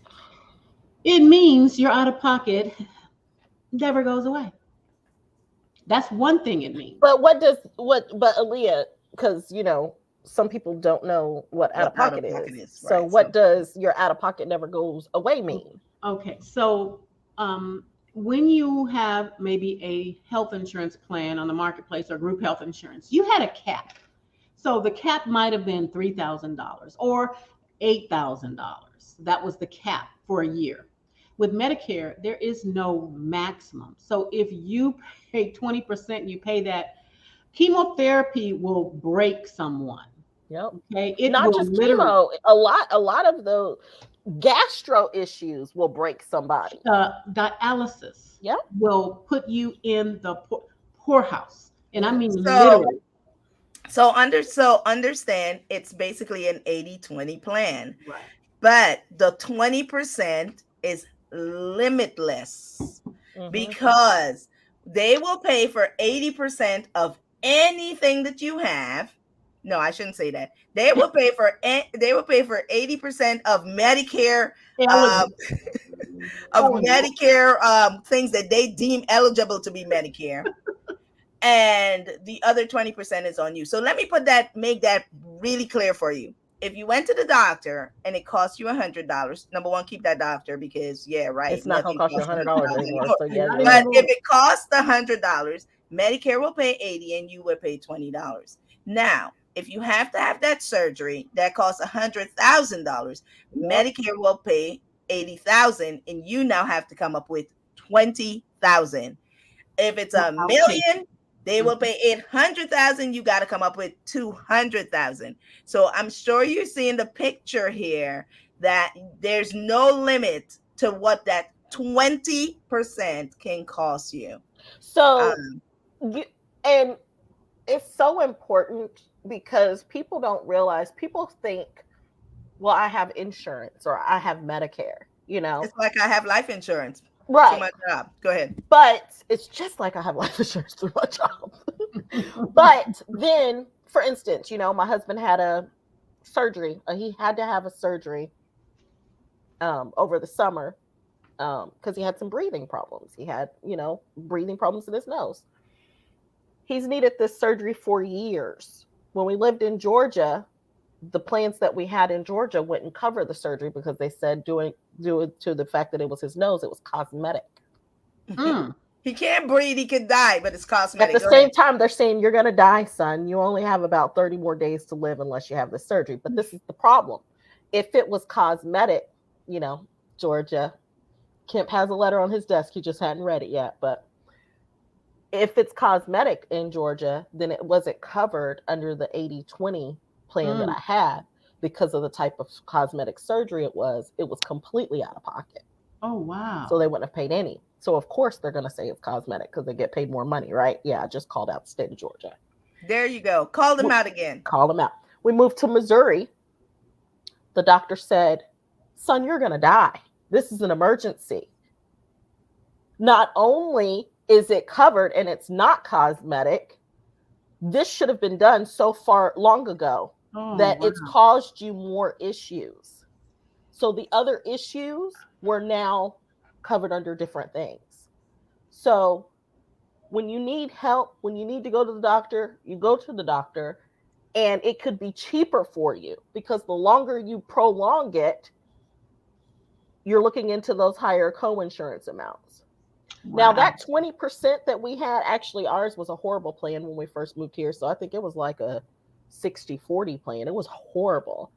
It means your out of pocket never goes away. That's one thing it means. But but Aaliyah, because some people don't know what out of pocket is. Right. So what does your out of pocket never goes away mean? Okay. So when you have maybe a health insurance plan on the marketplace or group health insurance, you had a cap. So the cap might have been $3,000 or $8,000. That was the cap for a year. With Medicare, there is no maximum. So if you pay 20%, you pay that. Chemotherapy will break someone. Yep. Okay. It not just chemo. A lot of the gastro issues will break somebody. Dialysis will put you in the poorhouse. And I mean literally. So understand it's basically an 80-20 plan. Right. But the 20% is limitless because they will pay for 80% of anything that you have. No, I shouldn't say that. They will pay for 80% of Medicare Medicare things that they deem eligible to be Medicare. And the other 20% is on you. So let me make that really clear for you. if you went to the doctor and it cost you $100, number one, keep that doctor because It's not gonna nothing cost you costs $100 anymore. So yeah, Not you're But right. anymore. if it costs $100, Medicare will pay $80 and you will pay $20. Now, if you have to have that surgery that costs $100,000, Yep. Medicare will pay $80,000 and you now have to come up with $20,000. If it's For $1 outpatient. million, they will pay 800,000. You got to come up with 200,000. So I'm sure you're seeing the picture here that there's no limit to what that 20% can cost you. So you, and it's so important because people don't realize, people think, well, I have insurance or I have Medicare, you know? It's like I have life insurance through Right. my job. Go ahead. But it's just like I have life insurance through my job. But then, for instance, you know, my husband had a surgery. He had to have a surgery over the summer because he had some breathing problems. He had, you know, breathing problems in his nose. He's needed this surgery for years. When we lived in Georgia, the plans that we had in Georgia wouldn't cover the surgery because they said due to the fact that it was his nose, it was cosmetic. Mm. He can't breathe, he could die, but it's cosmetic. At the same time, they're saying you're going to die, son. You only have about 30 more days to live unless you have the surgery. But this is the problem. If it was cosmetic, you know, Georgia, Kemp has a letter on his desk. He just hadn't read it yet. But if it's cosmetic in Georgia, then it wasn't covered under the 80/20 plan that I had because of the type of cosmetic surgery it was completely out of pocket. Oh, wow. So they wouldn't have paid any. So of course they're going to say it's cosmetic because they get paid more money, right? Yeah, I just called out the state of Georgia. There you go. Call them out again. Call them out. We moved to Missouri. The doctor said, son, you're going to die. This is an emergency. Not only is it covered and it's not cosmetic, this should have been done so far long ago that it's caused you more issues. So the other issues were now covered under different things. So when you need help, when you need to go to the doctor, you go to the doctor, and it could be cheaper for you because the longer you prolong it, you're looking into those higher co-insurance amounts. Wow. Now that 20% that we had, actually ours was a horrible plan when we first moved here. So I think it was like a 60-40 plan. It was horrible.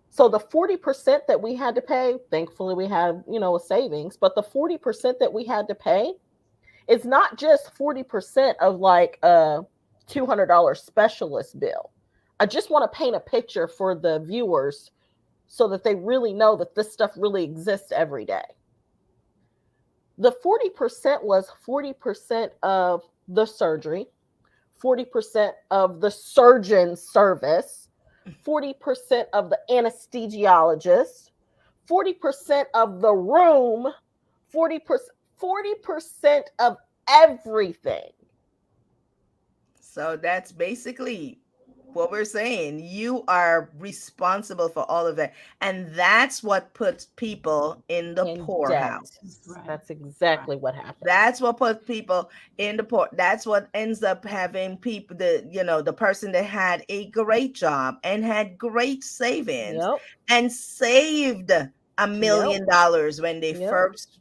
So the 40% that we had to pay, thankfully we had, you know, a savings, but the 40% that we had to pay, it's not just 40% of like a $200 specialist bill. I just want to paint a picture for the viewers so that they really know that this stuff really exists every day. The 40% was 40% of the surgery, 40% of the surgeon service, 40% of the anesthesiologist, 40% of the room, 40% of everything. So that's basically what we're saying. You are responsible for all of that. And that's what puts people in the poorhouse. Right. That's exactly what happened. That's what puts people in the poor. That's what ends up having people, the person that had a great job and had great savings and saved $1 million when they first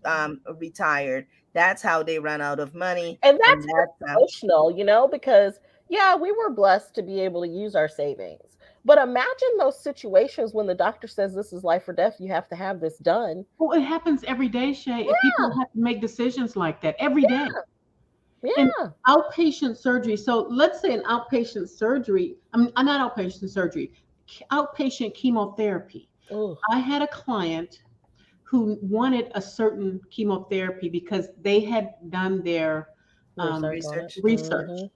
retired. That's how they ran out of money. And that's emotional, you know, because yeah, we were blessed to be able to use our savings. But imagine those situations when the doctor says this is life or death, you have to have this done. Well, it happens every day, Shay. Yeah. People have to make decisions like that every day. Yeah. And outpatient surgery. So let's say an outpatient surgery, not outpatient surgery, outpatient chemotherapy. Ooh. I had a client who wanted a certain chemotherapy because they had done their research. Mm-hmm.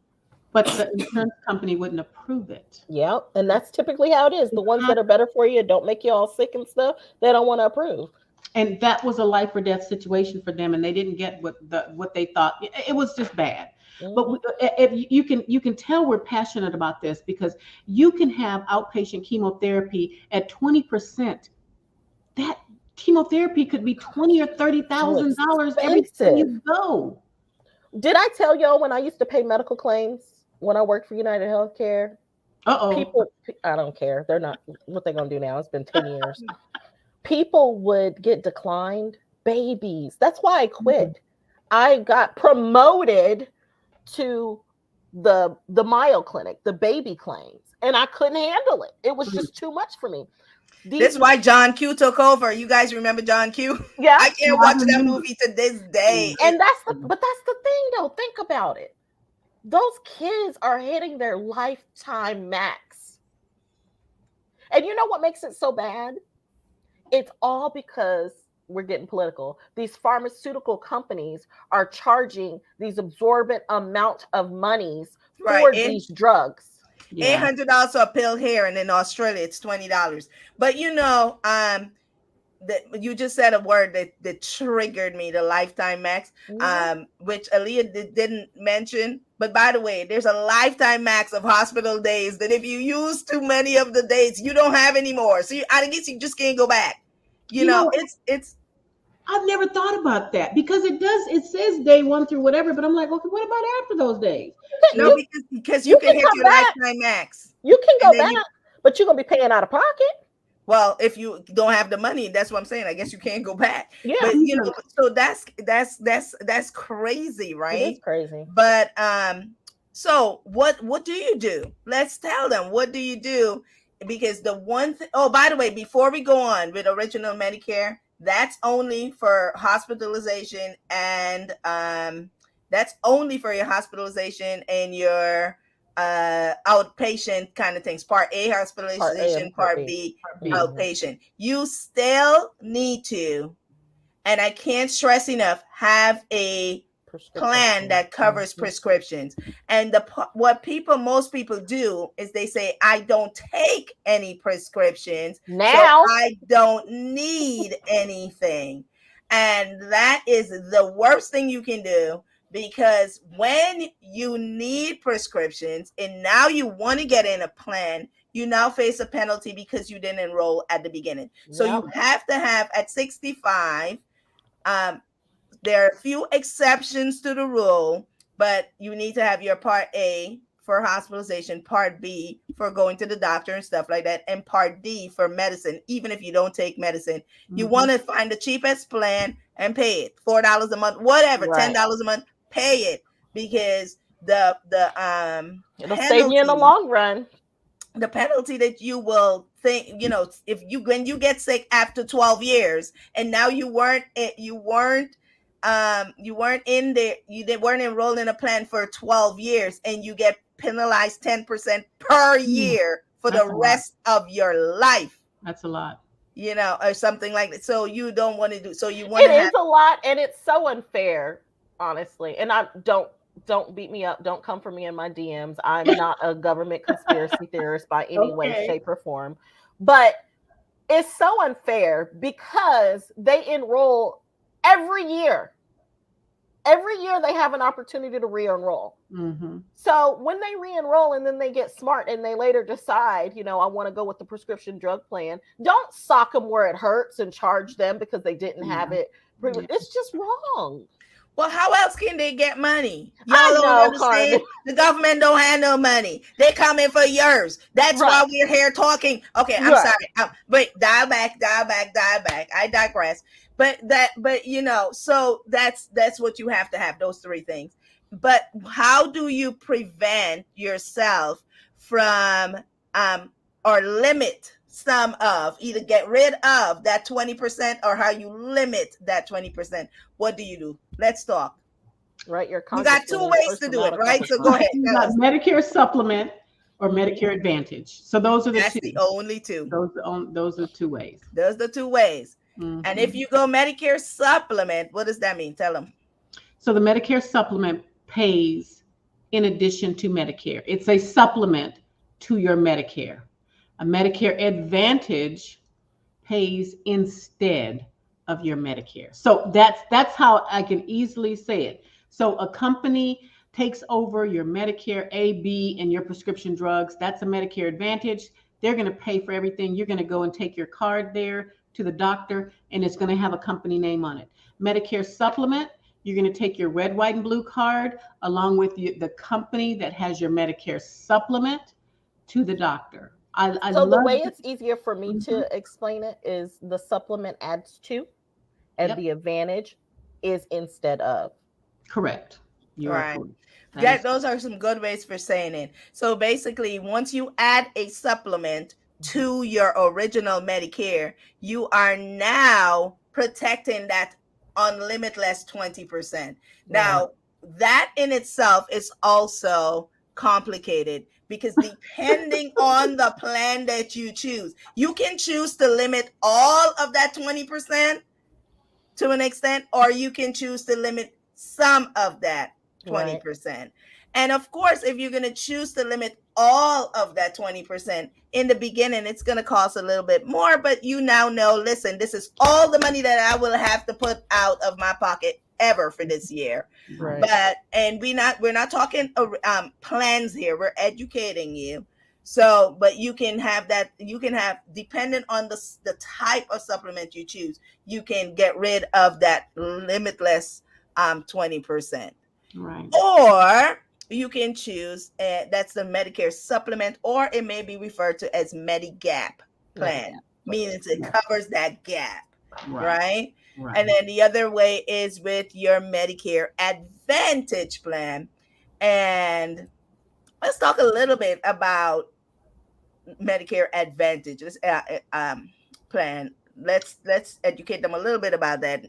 But the insurance company wouldn't approve it. Yeah, and that's typically how it is. The ones that are better for you, don't make you all sick and stuff, they don't want to approve. And that was a life or death situation for them, and they didn't get what they thought. It was just bad. Mm-hmm. But if you can tell we're passionate about this because you can have outpatient chemotherapy at 20%. That chemotherapy could be $20,000 or $30,000 every time you go. Did I tell y'all when I used to pay medical claims when I worked for United Healthcare? Uh-oh. People, I don't care. They're not, what they going to do now? It's been 10 years. People would get declined. Babies. That's why I quit. I got promoted to the Mayo Clinic, the baby claims, and I couldn't handle it. It was just too much for me. This is why John Q took over. You guys remember John Q? Yeah. I can't watch that movie to this day. And that's the thing though. Think about it. Those kids are hitting their lifetime max. And you know what makes it so bad? It's all because we're getting political. These pharmaceutical companies are charging these absorbent amount of monies for these drugs. $800 for a pill here, and in Australia it's $20. But you know, that you just said a word that triggered me, the lifetime max, which Aaliyah didn't mention. But by the way, there's a lifetime max of hospital days that if you use too many of the days, you don't have anymore. So I guess you just can't go back. You know, it's. I've never thought about that because it says day 1 through whatever, but I'm like, okay, what about after those days? No, because you can hit your lifetime max. You can go back, but you're gonna be paying out of pocket. Well, if you don't have the money, that's what I'm saying. I guess you can't go back. Yeah. But you know, so that's crazy, right? It is crazy. But so what do you do? Let's tell them, what do you do? Because the one thing, oh, by the way, before we go on with original Medicare, that's only for hospitalization, and that's only for your hospitalization and your outpatient kind of things. Part A hospitalization, part B outpatient. You still need to, and I can't stress enough, have a plan that covers prescriptions. And what most people do is they say, I don't take any prescriptions, now so I don't need anything. And that is the worst thing you can do, because when you need prescriptions and now you want to get in a plan, you now face a penalty because you didn't enroll at the beginning. So you have to have at 65, there are a few exceptions to the rule, but you need to have your Part A for hospitalization, Part B for going to the doctor and stuff like that, and Part D for medicine. Even if you don't take medicine, you want to find the cheapest plan and pay it. $4 a month, whatever, $10 a month, pay it, because it'll save you in the long run. The penalty that you will think, you know, when you get sick after 12 years and now you weren't in there, you weren't enrolled in a plan for 12 years, and you get penalized 10% per year for the rest of your life. That's a lot. You know, or something like that. So you don't want to do, so you want to It is a lot, and it's so unfair, honestly. And I don't beat me up. Don't come for me in my DMs. I'm not a government conspiracy theorist by any way, shape, or form. But it's so unfair because they enroll every year. Every year they have an opportunity to re-enroll. So when they re-enroll and then they get smart and they later decide, you know, I want to go with the prescription drug plan, don't sock them where it hurts and charge them because they didn't have it. It's just wrong. Well, how else can they get money? Y'all don't understand. The government don't have no money. They coming for yours. That's why we're here talking. Okay, I'm sorry. Wait, dial back. I digress. But you know, so that's what you have to have, those three things. But how do you prevent yourself from or limit some of, either get rid of that 20% or how you limit that 20%? What do you do? Let's talk. Right, you got two ways to do it, right? So go ahead. You got Medicare Supplement or Medicare Advantage. So those are the two. That's the only two. Those are two ways. Those are the two ways. And if you go Medicare Supplement, what does that mean? Tell them. So the Medicare Supplement pays in addition to Medicare. It's a supplement to your Medicare. A Medicare Advantage pays instead of your Medicare. So that's how I can easily say it. So a company takes over your Medicare A, B, and your prescription drugs. That's a Medicare Advantage. They're going to pay for everything. You're going to go and take your card there to the doctor, and it's going to have a company name on it. Medicare Supplement, you're going to take your red, white, and blue card along with the company that has your Medicare Supplement to the doctor. I So the love way that. it's easier for me Mhm. to explain it is the supplement adds to, and Yep, the advantage is instead of. correct. You are Right. correct. That That is those are some good ways for saying it. So basically, once you add a supplement to your original Medicare, you are now protecting that unlimitless 20%. Right. Now, that in itself is also complicated because depending on the plan that you choose, you can choose to limit all of that 20% to an extent, or you can choose to limit some of that Right. 20%. And of course, if you're going to choose to limit all of that 20% in the beginning, it's going to cost a little bit more, but you now know, listen, this is all the money that I will have to put out of my pocket ever for this year. right. Right. But and we're not talking plans here. We're educating you. So, but you can have that. You can have, dependent on the type of supplement you choose, you can get rid of that limitless 20%. Right. Or you can choose, that's the Medicare supplement, or it may be referred to as Medigap plan, Medigap. meaning it Right. covers that gap, Right. right? Right. And then the other way is with your Medicare Advantage plan. And let's talk a little bit about Medicare Advantage plan. Let's educate them a little bit about that.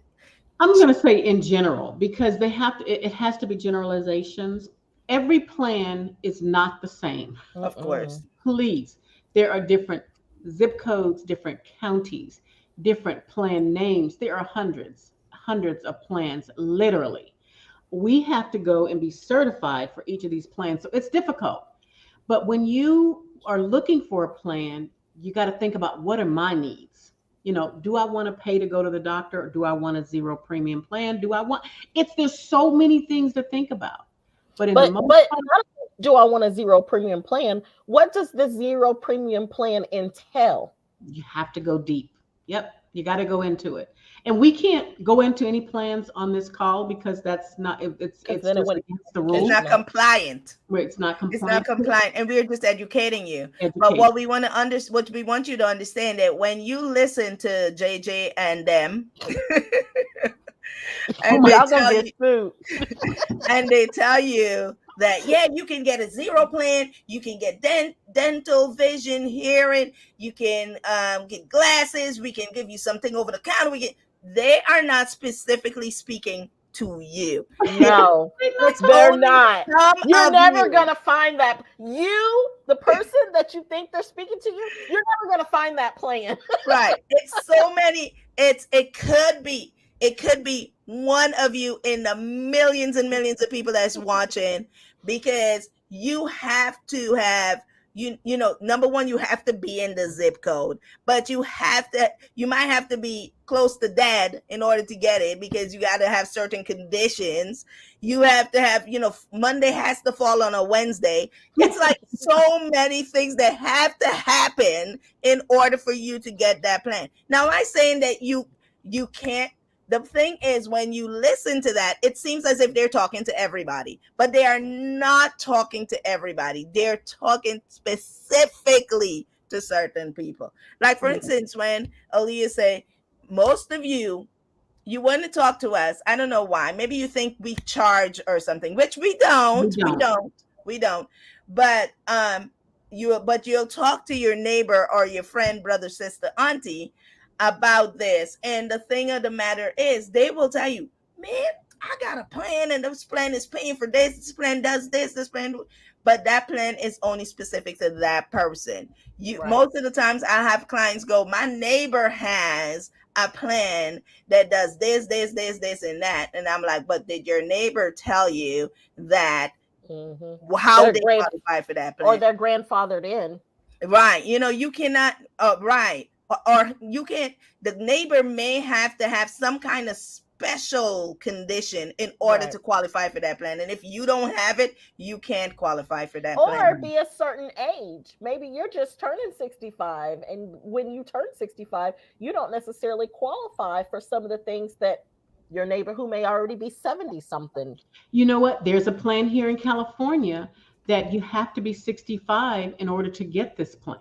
I'm going to say in general because they have to, it has to be generalizations. Every plan is not the same. Of Mm-mm. course. Please, there are different zip codes, different counties, different plan names. There are hundreds of plans, literally. We have to go and be certified for each of these plans. So it's difficult. But when you are looking for a plan, you got to think about what are my needs? Do I want to pay to go to the doctor, or do I want a zero premium plan? There's so many things to think about. But in the most But part, not only do I want a zero premium plan? What does the zero premium plan entail? you have to go deep. Yep, you got to go into it. And we can't go into any plans on this call because that's not Because it's then it just would against the It's rules. not educational. compliant. Where it's not It's not compliant with compliant, and we're just educating you. But education. what we want to what we want you to understand, that when you listen to JJ and them, Oh and my, they Y'all gonna tell get you, sued. that, yeah, you can get a zero plan, you can get dental, vision, hearing, you can get glasses, we can give you something over the counter. They are not specifically speaking to you. No, they're not It's they're only not. some You're of never you. gonna find that. You, the person that you think they're speaking to you, you're never gonna find that plan. Right. It's so many. It could be one of you in the millions and millions of people that's watching, because you have to have, number one, you have to be in the zip code, but you might have to be close to dad in order to get it, because you got to have certain conditions. You have to have, Monday has to fall on a Wednesday. It's like so many things that have to happen in order for you to get that plan. Now, am I saying that you can't? The thing is, when you listen to that, it seems as if they're talking to everybody, but they are not talking to everybody. They're talking specifically to certain people. Like, for instance, when Aaliyah say, most of you want to talk to us. I don't know why. Maybe you think we charge or something, which we we don't. We don't. don't. We don't. But you'll talk to your neighbor or your friend, brother, sister, auntie about this. And the thing of the matter is, they will tell you, man, I got a plan, and this plan is paying for this. This plan does this plan, but that plan is only specific to that person. Right. Most of the times I have clients go, my neighbor has a plan that does this, and that. And I'm like, but did your neighbor tell you that Mm-hmm. how They're they great, qualify for that or plan? they're grandfathered in. Right. You cannot, right. Or you can't, the neighbor may have to have some kind of special condition in order Right. to qualify for that plan. And if you don't have it, you can't qualify for that Or plan. be a certain age. Maybe you're just turning 65, and when you turn 65, you don't necessarily qualify for some of the things that your neighbor who may already be 70 something. You know what? There's a plan here in California that you have to be 65 in order to get this plan.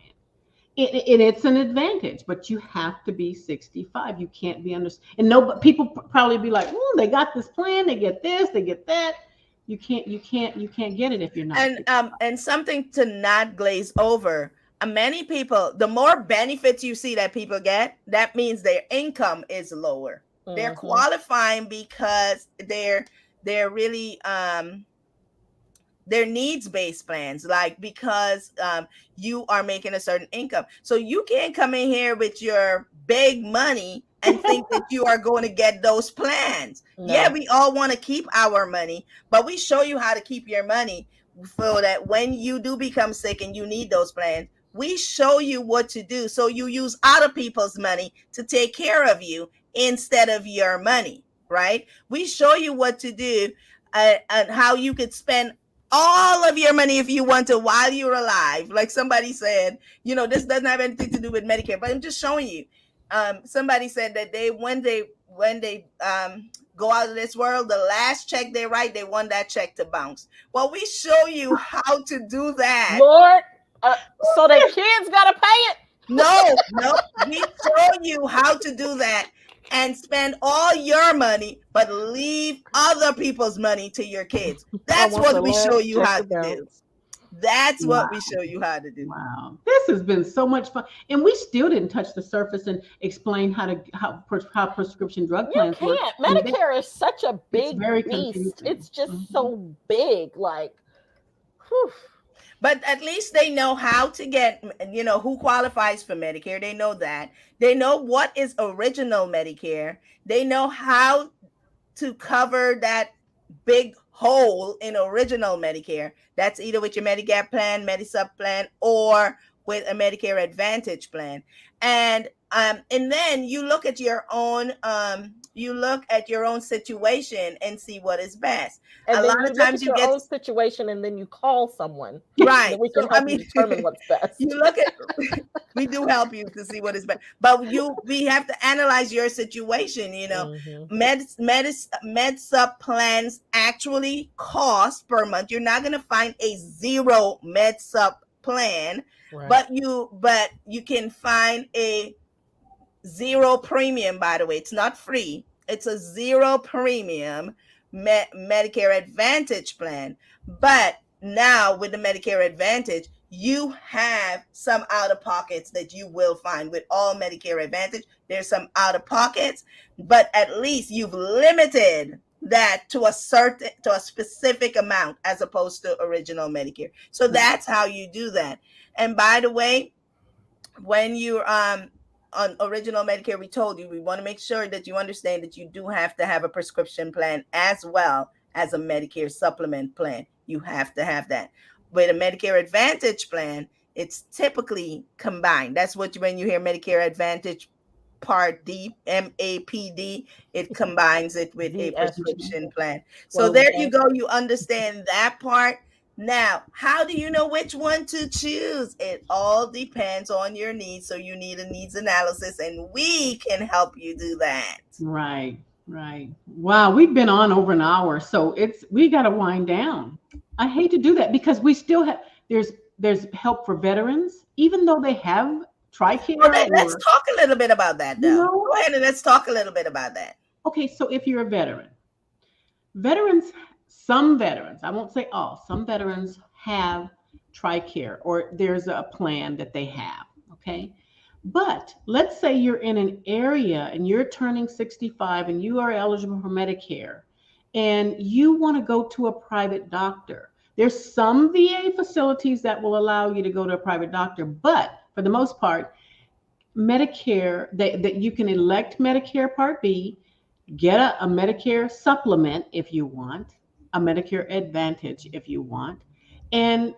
It's an advantage, but you have to be 65. You can't be under, and no, but people probably be like, oh, they got this plan, they get this, they get that. You can't get it if you're not. And something to not glaze over. Many people, the more benefits you see that people get, that means their income is lower. They're qualifying because they're really their needs-based plans, like because you are making a certain income. So you can't come in here with your big money and think that you are going to get those plans. No. Yeah, we all want to keep our money, but we show you how to keep your money so that when you do become sick and you need those plans, we show you what to do. So you use other people's money to take care of you instead of your money, right? We show you what to do and how you could spend all of your money if you want to while you're alive. Like somebody said, this doesn't have anything to do with Medicare, but I'm just showing you. Somebody said that when they go out of this world, the last check they write, they want that check to bounce. Well, we show you how to do that. Lord, so the kids gotta pay it? No, we show you how to do that and spend all your money, but leave other people's money to your kids. That's what we show you how to do. That's what we show you how to do. Wow, this has been so much fun, and we still didn't touch the surface and explain how prescription drug plans work. Medicare is such a big beast. Confusing. It's just so big, like. Whew. But at least they know how to get, who qualifies for Medicare. They know that. They know what is original Medicare. They know how to cover that big hole in original Medicare. That's either with your Medicare plan, Medisup plan, or with a Medicare Advantage plan. And then you look at your own situation and see what is best. And a lot of times you get your own situation, and then you call someone, right? So we can help you determine what's best. You look at, we do help you to see what is best, but we have to analyze your situation. Medsup plans actually cost per month. You're not going to find a zero Medsup plan, right. but you can find a zero premium. By the way, it's not free. It's a zero premium Medicare Advantage plan. But now with the Medicare Advantage, you have some out-of-pockets that you will find. With all Medicare Advantage, there's some out-of-pockets, but at least you've limited that to a specific amount as opposed to original Medicare. So that's how you do that. And by the way, when you're on original Medicare, we told you we want to make sure that you understand that you do have to have a prescription plan as well as a Medicare supplement plan. You have to have that. With a Medicare Advantage plan, it's typically combined. That's what when you hear Medicare Advantage Part D, MAPD, it combines it with a prescription plan. So there you go. You understand that part. Now, how do you know which one to choose? It all depends on your needs. So you need a needs analysis, and we can help you do that. Right. Wow, we've been on over an hour, so we got to wind down. I hate to do that because we still have there's help for veterans, even though they have TRICARE. Well, let's talk a little bit about that, though. Go ahead and let's talk a little bit about that. Okay, so if you're a veteran, some veterans, I won't say all, some veterans have TRICARE, or there's a plan that they have, okay? But let's say you're in an area and you're turning 65 and you are eligible for Medicare and you want to go to a private doctor. There's some VA facilities that will allow you to go to a private doctor, but for the most part, Medicare, that you can elect Medicare Part B, get a Medicare supplement if you want, a Medicare Advantage if you want, and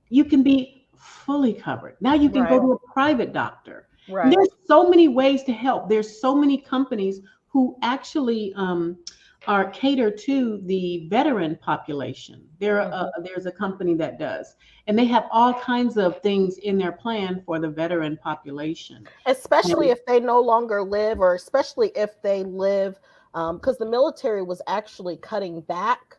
you can be fully covered. Now you can go to a private doctor. Right. There's so many ways to help. There's so many companies who actually are cater to the veteran population. There's a company that does, and they have all kinds of things in their plan for the veteran population. Especially if they no longer live, or especially if they live, because the military was actually cutting back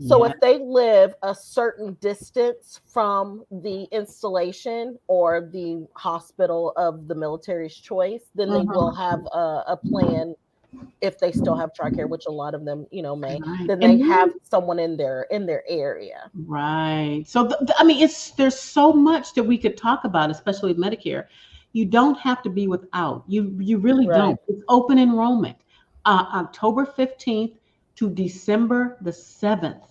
So Yeah. if they live a certain distance from the installation or the hospital of the military's choice, then they will Mhm. have a plan. If they still have TRICARE, which a lot of them, may, Right. then they And have then, someone in their area. right. So, I mean, there's so much that we could talk about, especially with Medicare. You don't have to be without. You really Right. don't. It's open enrollment, October 15th to December the 7th.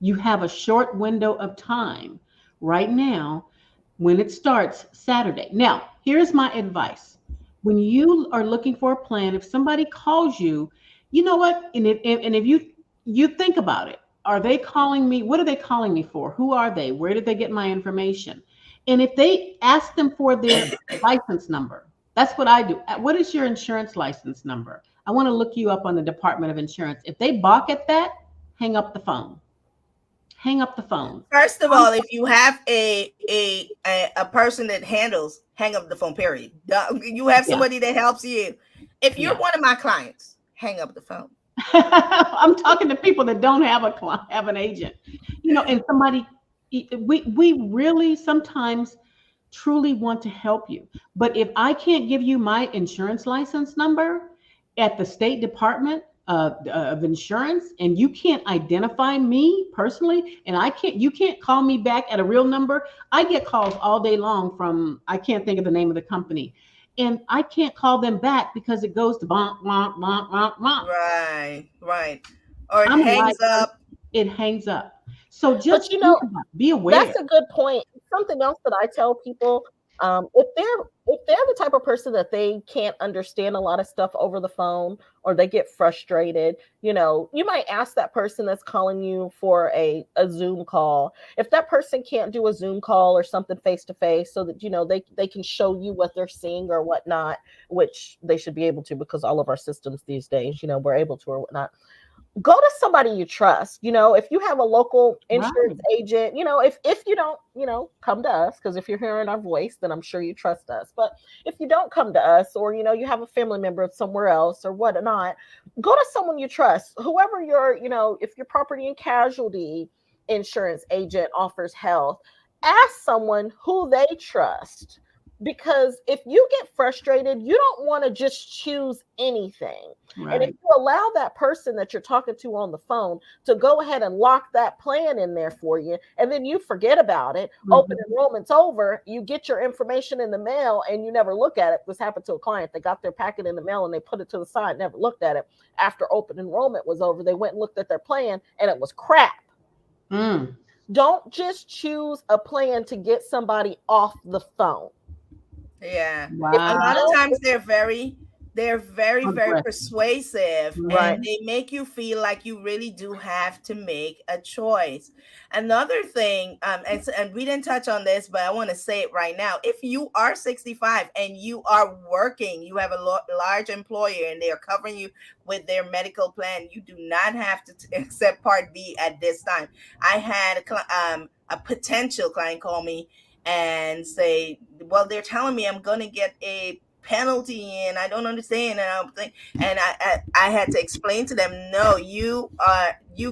You have a short window of time right now when it starts Saturday. Now, here's my advice. When you are looking for a plan, if somebody calls you, you know what? And if you think about it, are they calling me? What are they calling me for? Who are they? Where did they get my information? And if they ask them for their license number, that's what I do. What is your insurance license number? I want to look you up on the Department of Insurance. If they balk at that, hang up the phone. Hang up the phone. First of all, if you have a person that handles, hang up the phone. Period. You have Yeah, somebody that helps you. If you're yeah. one of my clients, hang up the phone. I'm talking to people that don't have a client, have an agent, and somebody. We really sometimes truly want to help you, but if I can't give you my insurance license number at the State Department of Insurance, and you can't identify me personally, and you can't call me back at a real number. I get calls all day long from, I can't think of the name of the company, and I can't call them back because it goes to bonk, bonk, bonk, bonk, bonk. Right, right. Or it I'm a live hangs person. up. It hangs up. So But just think about it. Be aware. that's a good point. Something else that I tell people, if they're the type of person that they can't understand a lot of stuff over the phone, or they get frustrated, you might ask that person that's calling you for a Zoom call. If that person can't do a Zoom call or something face to face, so that they can show you what they're seeing or whatnot, which they should be able to, because all of our systems these days, we're able to or whatnot. Go to somebody you trust. If you have a local insurance Right. agent, if you don't, come to us, because if you're hearing our voice, then I'm sure you trust us. But if you don't come to us, or you have a family member somewhere else or whatnot, go to someone you trust. Whoever if your property and casualty insurance agent offers health, ask someone who they trust. Because if you get frustrated, you don't want to just choose anything. And if Right. you allow that person that you're talking to on the phone to go ahead and lock that plan in there for you, and then you forget about it, open Mhm. enrollment's over, you get your information in the mail and you never look at it. This happened to a client. They got their packet in the mail and they put it to the side, never looked at it. After open enrollment was over, they went and looked at their plan and it was crap. Mm. Don't just choose a plan to get somebody off the phone. Yeah. If A you lot of Wow. don't, times they're very Aggressive. persuasive, and right. Mhm. they make you feel like you really do have to make a choice. Another thing, and we didn't touch on this, but I want to say it right now. If you are 65 and you are working, you have a large employer and they are covering you with their medical plan, you do not have to accept Part B at this time. I had a potential client call me and say, well, they're telling me I'm going to get a penalty and I don't understand. And I had to explain to them, no, you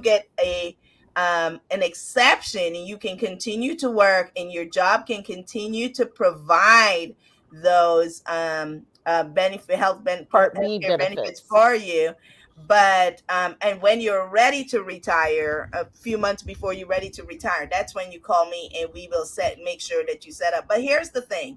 get an exception, and you can continue to work and your job can continue to provide those Part B healthcare benefits benefits. for you. But and when you're ready to retire, a few months before you're ready to retire, that's when you call me and we will make sure that you set up. But here's the thing: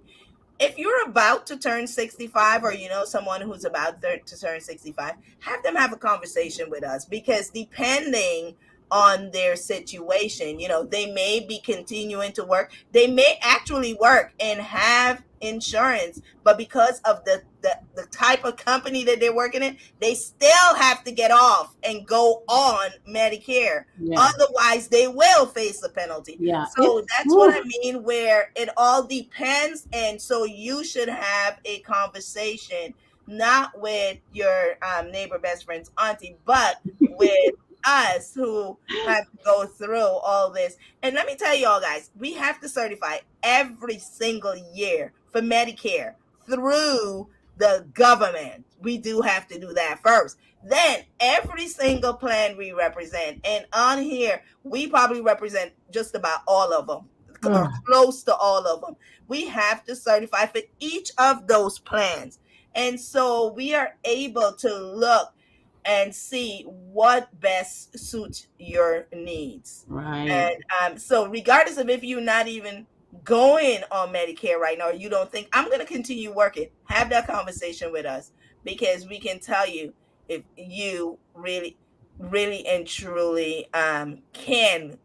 if you're about to turn 65, or you know someone who's about to turn 65, have them have a conversation with us, because depending on their situation, they may be continuing to work, they may actually work and have insurance, but because of the type of company that they're working in, they still have to get off and go on Medicare. Yeah. Otherwise they will face a penalty. Yeah. So that's what I Whew. mean, where it all depends. And so you should have a conversation, not with your neighbor, best friend's auntie, but with us who have to go through all this. And let me tell you all, guys, we have to certify every single year for Medicare through the government. we do have to do that first. Then every single plan we represent, and on here we probably represent just about all of them, or close to all of them. We have to certify for each of those plans, and so we are able to look and see what best suits your needs. Right. And so regardless of if you're not even going on Medicare right now, or you don't think I'm going to continue working, have that conversation with us, because we can tell you if you really, really and truly can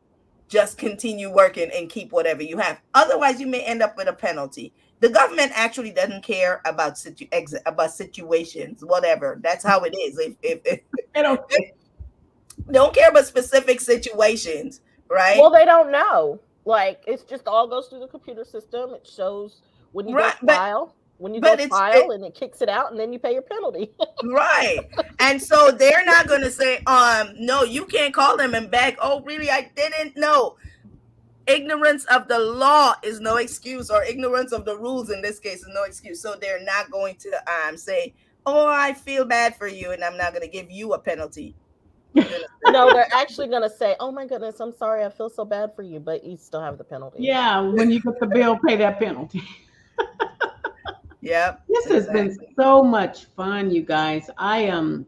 just continue working and keep whatever you have. Otherwise, you may end up with a penalty. The government actually doesn't care about situations, whatever. That's how it is. If They don't care about specific situations, right? Well, they don't know. Like, it's just all goes through the computer system. It shows when you go file. When you go file, and it kicks it out, and then you pay your penalty. Right. And so they're not going to say, no, you can't call them and beg. Oh, really? I didn't know. Ignorance of the law is no excuse, or ignorance of the rules in this case is no excuse. So they're not going to say, oh, I feel bad for you, and I'm not going to give you a penalty. No, they're actually going to say, oh my goodness, I'm sorry, I feel so bad for you, but you still have the penalty. Yeah, when you get the bill, pay that penalty. Yep. This has been so much fun, you guys. I am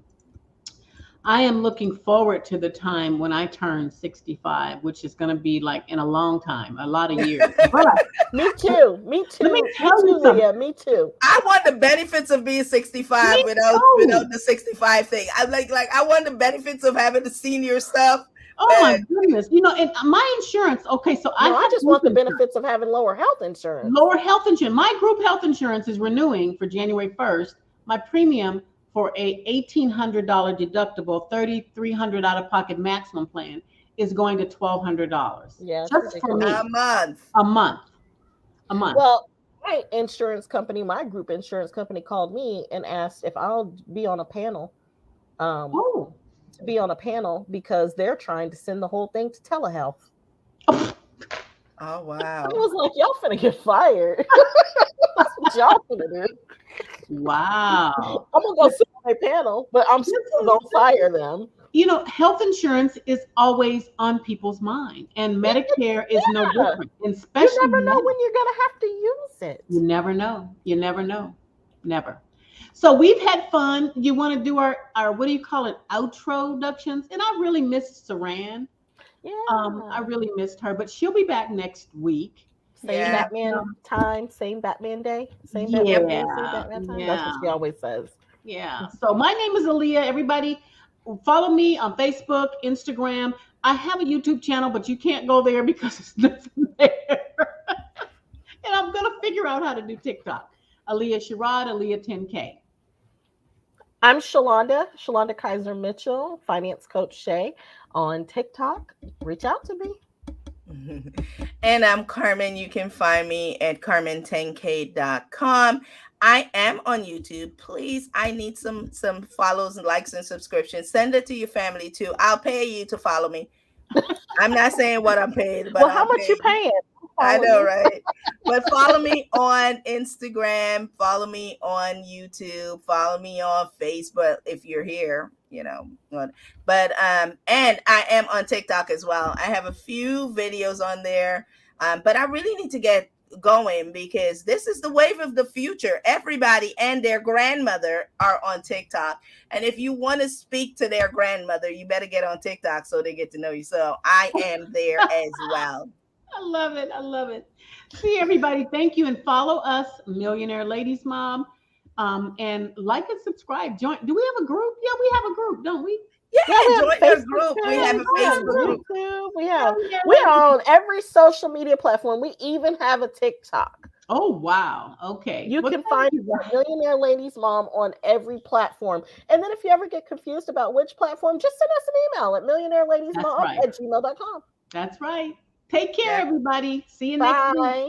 looking forward to the time when I turn 65, which is going to be like in a long time, a lot of years. But me too. Let me tell you something. Leah, me too. I want the benefits of being 65 without the 65 thing. I like I want the benefits of having the senior stuff. Oh my goodness. You know, and my insurance, okay, so I just want the benefits of having lower health insurance. Lower health insurance. My group health insurance is renewing for January 1st. My premium for a $1,800 deductible, $3,300 out-of-pocket maximum plan is going to $1,200. Yeah, just for me. A month. Well, my insurance company, my group insurance company, called me and asked if I'll be on a panel. To be on a panel because they're trying to send the whole thing to telehealth. Oh wow! I was like, y'all finna get fired. That's what y'all finna do. Wow. I'm gonna go sit on my panel, but I'm still gonna fire them. You know, health insurance is always on people's mind, and Medicare is no different. And especially you never know when you're gonna have to use it. You never know. You never know. Never. So we've had fun. You want to do our what do you call it? Outroductions. And I really missed Saran. Yeah. I really missed her, but she'll be back next week. Same Batman time, same Batman day, same Batman day, same Batman time. That's what she always says. Yeah. So my name is Aaliyah. Everybody follow me on Facebook, Instagram. I have a YouTube channel, but you can't go there because it's nothing there. And I'm going to figure out how to do TikTok. Aaliyah Sherrod, Aaliyah 10K. I'm Shalonda Kaiser Mitchell, finance coach Shay on TikTok. Reach out to me. And I'm Carmen. You can find me at carmen10k.com. I am on YouTube. Please, I need some follows and likes and subscriptions. Send it to your family too. I'll pay you to follow me. I'm not saying what I'm paid, but how much you paying? I know, right? But follow me on Instagram, follow me on YouTube, follow me on Facebook if you're here, you know. But and I am on TikTok as well. I have a few videos on there, but I really need to get going because this is the wave of the future. Everybody and their grandmother are on TikTok, and if you want to speak to their grandmother, you better get on TikTok so they get to know you. So I am there as well. I love it. I love it. See everybody. Thank you. And follow us, Millionaire Ladies Mob. And like and subscribe. Join. Do we have a group? Yeah, we have a group, don't we? Yeah, join our group. We have a Facebook group. We're on every social media platform. We even have a TikTok. Oh, wow. Okay. You can find Millionaire Ladies Mom on every platform. And then if you ever get confused about which platform, just send us an email at millionaireladiesmob@gmail.com. That's right. Take care, everybody. See you next week.